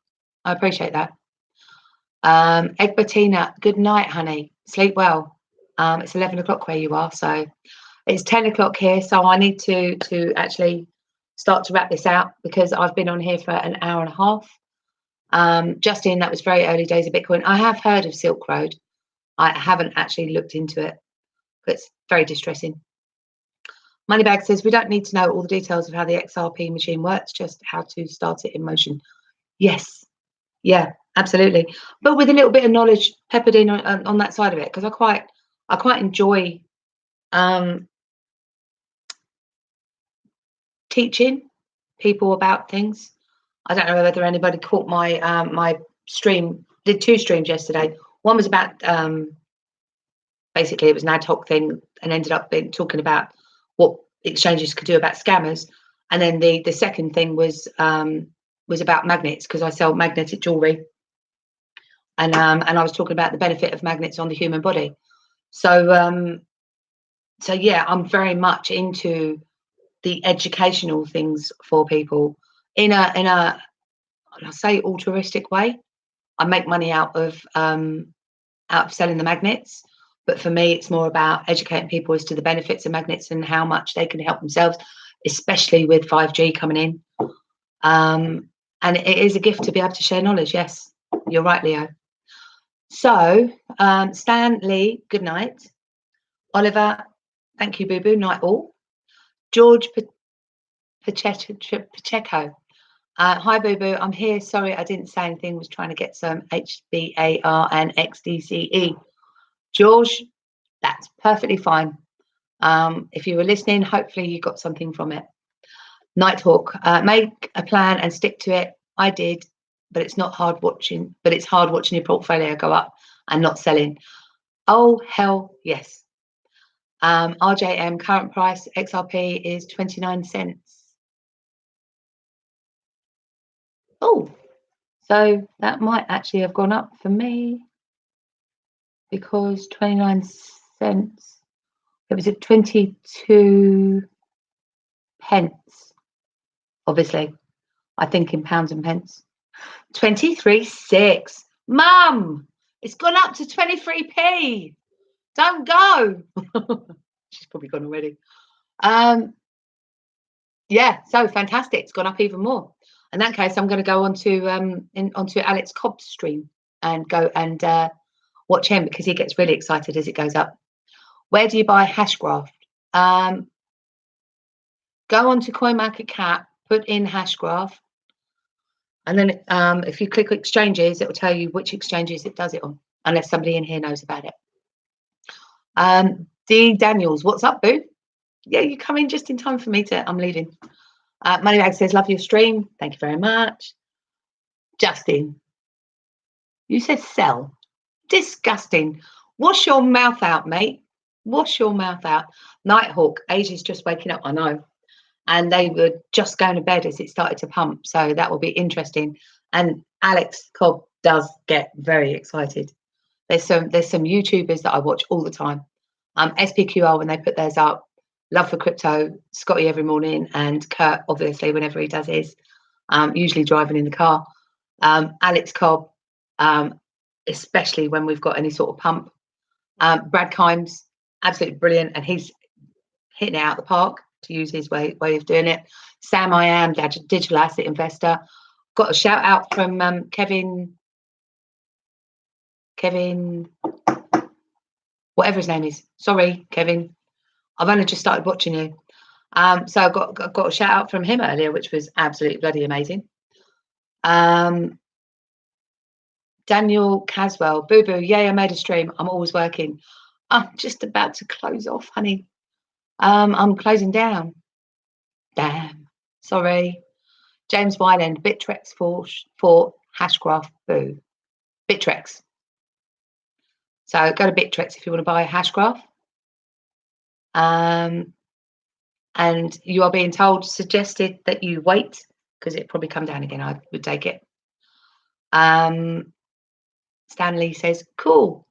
I appreciate that. Egbertina, good night, honey. Sleep well. It's 11 o'clock where you are, so it's 10 o'clock here. So I need to actually start to wrap this out, because I've been on here for an hour and a half. Justine, that was very early days of Bitcoin. I have heard of Silk Road. I haven't actually looked into it, but it's very distressing. Moneybag says we don't need to know all the details of how the XRP machine works, just how to start it in motion. Yes, yeah, absolutely. But with a little bit of knowledge peppered in on that side of it, because I quite enjoy teaching people about things. I don't know whether anybody caught my my stream. Did 2 streams yesterday. One was about basically it was an ad hoc thing, and ended up talking about what exchanges could do about scammers. And then the second thing was about magnets, because I sell magnetic jewelry, and I was talking about the benefit of magnets on the human body. So so yeah, I'm very much into the educational things for people in a I'll say altruistic way. I make money out of selling the magnets, but for me it's more about educating people as to the benefits of magnets and how much they can help themselves, especially with 5G coming in. And it is a gift to be able to share knowledge. Yes, you're right, Leo. So Stan Lee, good night. Oliver, thank you, boo boo. Night all. George Pacheco. Hi, boo boo. I'm here. Sorry, I didn't say anything. Was trying to get some HBAR and XDCE. George, that's perfectly fine. If you were listening, hopefully you got something from it. Nighthawk, make a plan and stick to it. I did, but it's not hard watching. But it's hard watching your portfolio go up and not selling. Oh hell yes. RJM current price XRP is 29 cents. Oh, so that might actually have gone up for me, because 29 cents, it was at 22 pence. Obviously, I think in pounds and pence. 23.6. Mum, it's gone up to 23p. Don't go. She's probably gone already. Yeah, so fantastic. It's gone up even more. In that case, I'm going to go onto Alex Cobb's stream and go and watch him, because he gets really excited as it goes up. Where do you buy Hashgraph? Go onto CoinMarketCap, put in Hashgraph, and then if you click exchanges, it will tell you which exchanges it does it on, unless somebody in here knows about it. D Daniels, what's up, boo? Yeah, you come in just in time for me to. I'm leaving. Moneybag says, love your stream. Thank you very much. Justin, you said sell. Disgusting. Wash your mouth out, mate. Wash your mouth out. Nighthawk, Asia's just waking up, I know. And they were just going to bed as it started to pump. So that will be interesting. And Alex Cobb does get very excited. There's some YouTubers that I watch all the time. SPQR, when they put theirs up, Love for Crypto, Scotty every morning, and Kurt, obviously, whenever he does his, usually driving in the car. Alex Cobb, especially when we've got any sort of pump. Brad Kimes, absolutely brilliant, and he's hitting it out the park, to use his way of doing it. Sam I Am, digital asset investor. Got a shout out from Kevin, whatever his name is. Sorry, Kevin. I've only just started watching you. So I got a shout out from him earlier, which was absolutely bloody amazing. Daniel Caswell, boo boo, yay, I made a stream. I'm always working. I'm just about to close off, honey. I'm closing down. Damn. Sorry. James Wyland, Bittrex for Hashgraph, boo. Bittrex. So go to Bittrex if you want to buy a Hashgraph. And you are being suggested that you wait, because it probably come down again. I would take it. Stanley says, cool.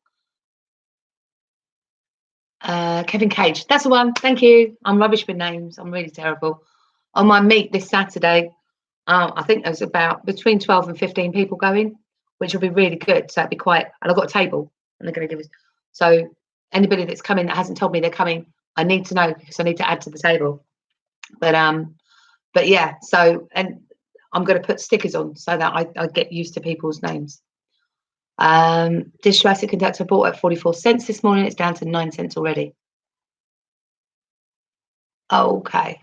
Kevin Cage, that's the one. Thank you. I'm rubbish with names. I'm really terrible. On my meet this Saturday, I think there's about between 12 and 15 people going, which will be really good. So it'd be quite, and I've got a table, and they're going to give us. So anybody that's coming that hasn't told me they're coming, I need to know, because I need to add to the table. But yeah. So, and I'm going to put stickers on so that I get used to people's names. Dishwasher conductor bought at 44 cents this morning. It's down to 9 cents already. Okay.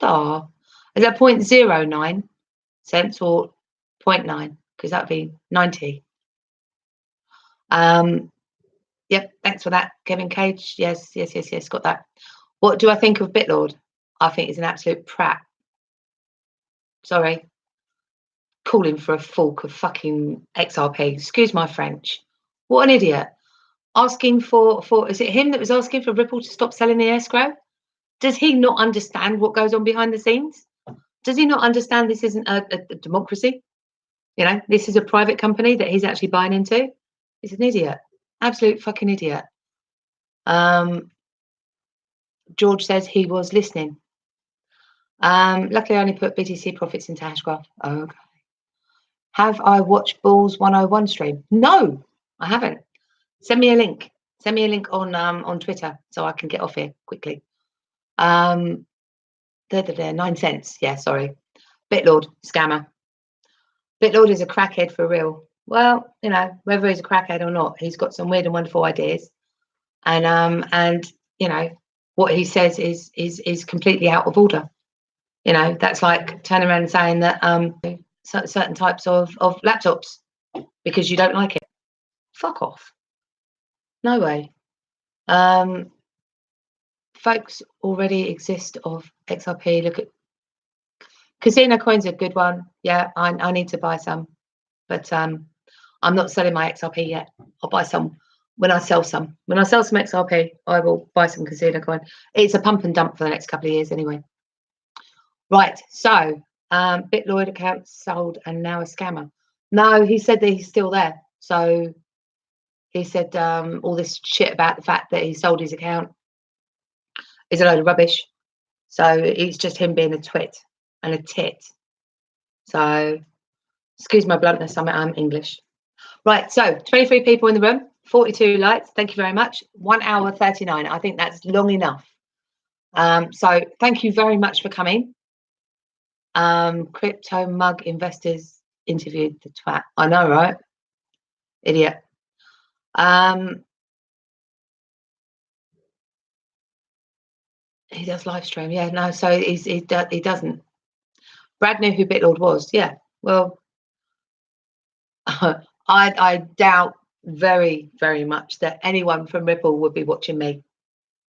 Oh, is that 0.09 cents or 0.9? Because that'd be 90. Yep. Thanks for that, Kevin Cage. Yes. Got that. What do I think of Bitlord? I think he's an absolute prat. Sorry. Calling for a fork of fucking XRP. Excuse my French. What an idiot. Asking for is it him that was asking for Ripple to stop selling the escrow? Does he not understand what goes on behind the scenes? Does he not understand this isn't a democracy? You know, this is a private company that he's actually buying into. He's an idiot. Absolute fucking idiot. George says he was listening. Luckily, I only put BTC profits into Hashgraph. Oh, okay. Have I watched Bull's 101 stream? No, I haven't. Send me a link. Send me a link on Twitter so I can get off here quickly. 9 cents. Yeah, sorry. Bitlord, scammer. Bitlord is a crackhead for real. Well, you know, whether he's a crackhead or not, he's got some weird and wonderful ideas. And you know, what he says is completely out of order. You know, that's like turning around and saying that certain types of laptops, because you don't like it. Fuck off. No way. Folks already exist of XRP. Look at Casino Coin's a good one. Yeah, I need to buy some, but I'm not selling my XRP yet. I'll buy some when I sell some. When I sell some XRP, I will buy some Casino Coin. It's a pump and dump for the next couple of years anyway. Right, so Bitlord account sold and now a scammer. No, he said that he's still there. So he said all this shit about the fact that he sold his account is a load of rubbish. So it's just him being a twit and a tit. So excuse my bluntness, I'm English. Right, so 23 people in the room, 42 likes. Thank you very much. 1 hour 39. I think that's long enough. So thank you very much for coming. Crypto mug investors interviewed the twat. I know, right? Idiot. He does live stream. Yeah, no, so he doesn't. Brad knew who Bitlord was. Yeah, well, I doubt very, very much that anyone from Ripple would be watching me.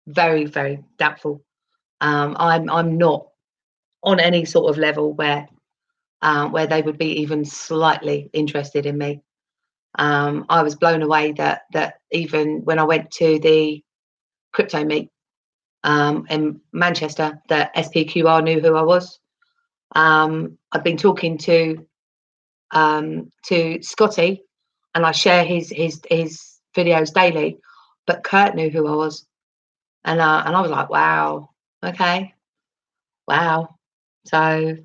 Very, very doubtful. I'm not on any sort of level where they would be even slightly interested in me. I was blown away that even when I went to the crypto meet in Manchester, that SPQR knew who I was. I've been talking to Scotty, and I share his videos daily, but Kurt knew who I was, and I was like, wow, okay, wow. So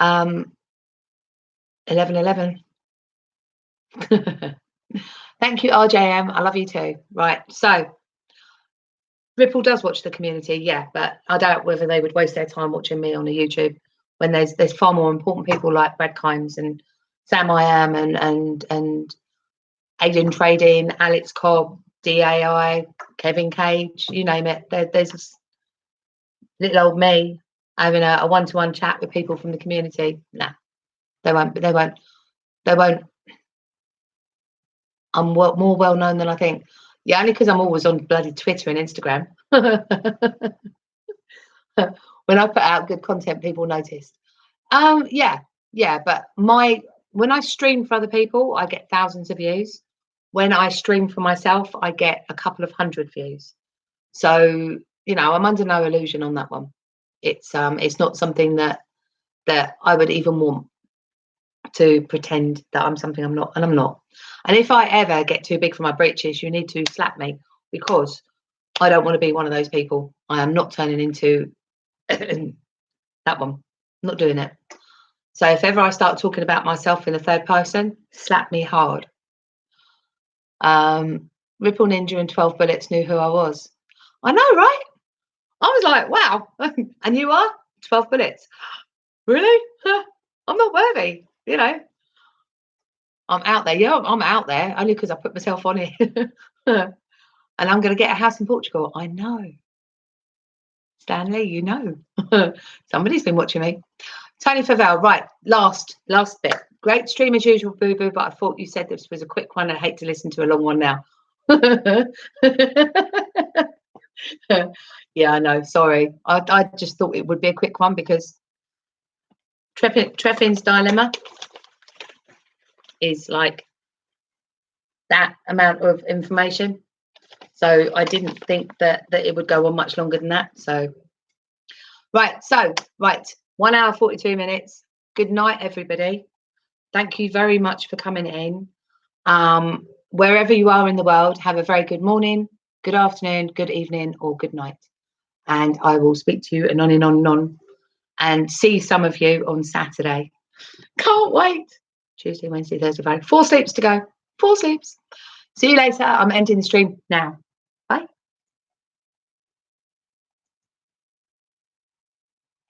11:11. Thank you, RJM. I love you too. Right, so Ripple does watch the community, yeah, but I doubt whether they would waste their time watching me on a YouTube when there's far more important people like Brad Kimes and Sam I Am and Aiden Trading, Alex Cobb, DAI, Kevin Cage, you name it. There's this little old me having a one-to-one chat with people from the community. Nah, they won't. I'm more well known than I think. Yeah, only because I'm always on bloody Twitter and Instagram. When I put out good content, people notice. Yeah, but when I stream for other people, I get thousands of views. When I stream for myself, I get a couple of hundred views. So, I'm under no illusion on that one. It's not something that I would even want to pretend that I'm something I'm not, and I'm not. And if I ever get too big for my britches, you need to slap me, because I don't want to be one of those people. I am not turning into that one. I'm not doing it. So if ever I start talking about myself in the third person, slap me hard. Ripple Ninja and 12 Bullets knew who I was. I know, right? I was like, wow. And you are? 12 Bullets. Really? I'm not worthy, I'm out there. Yeah, I'm out there only because I put myself on it. And I'm going to get a house in Portugal. I know. Stanley, somebody's been watching me. Tony Favell, right, last bit. Great stream as usual, Boo Boo, but I thought you said this was a quick one. I hate to listen to a long one now. Yeah, I know, sorry. I just thought it would be a quick one because Triffyns Dilemma is like that amount of information. So I didn't think that it would go on much longer than that. So, right. 1 hour, 42 minutes. Good night, everybody. Thank you very much for coming in. Wherever you are in the world, have a very good morning, good afternoon, good evening, or good night. And I will speak to you anon and see some of you on Saturday. Can't wait. Tuesday, Wednesday, Thursday, Friday. 4 sleeps to go. 4 sleeps. See you later. I'm ending the stream now.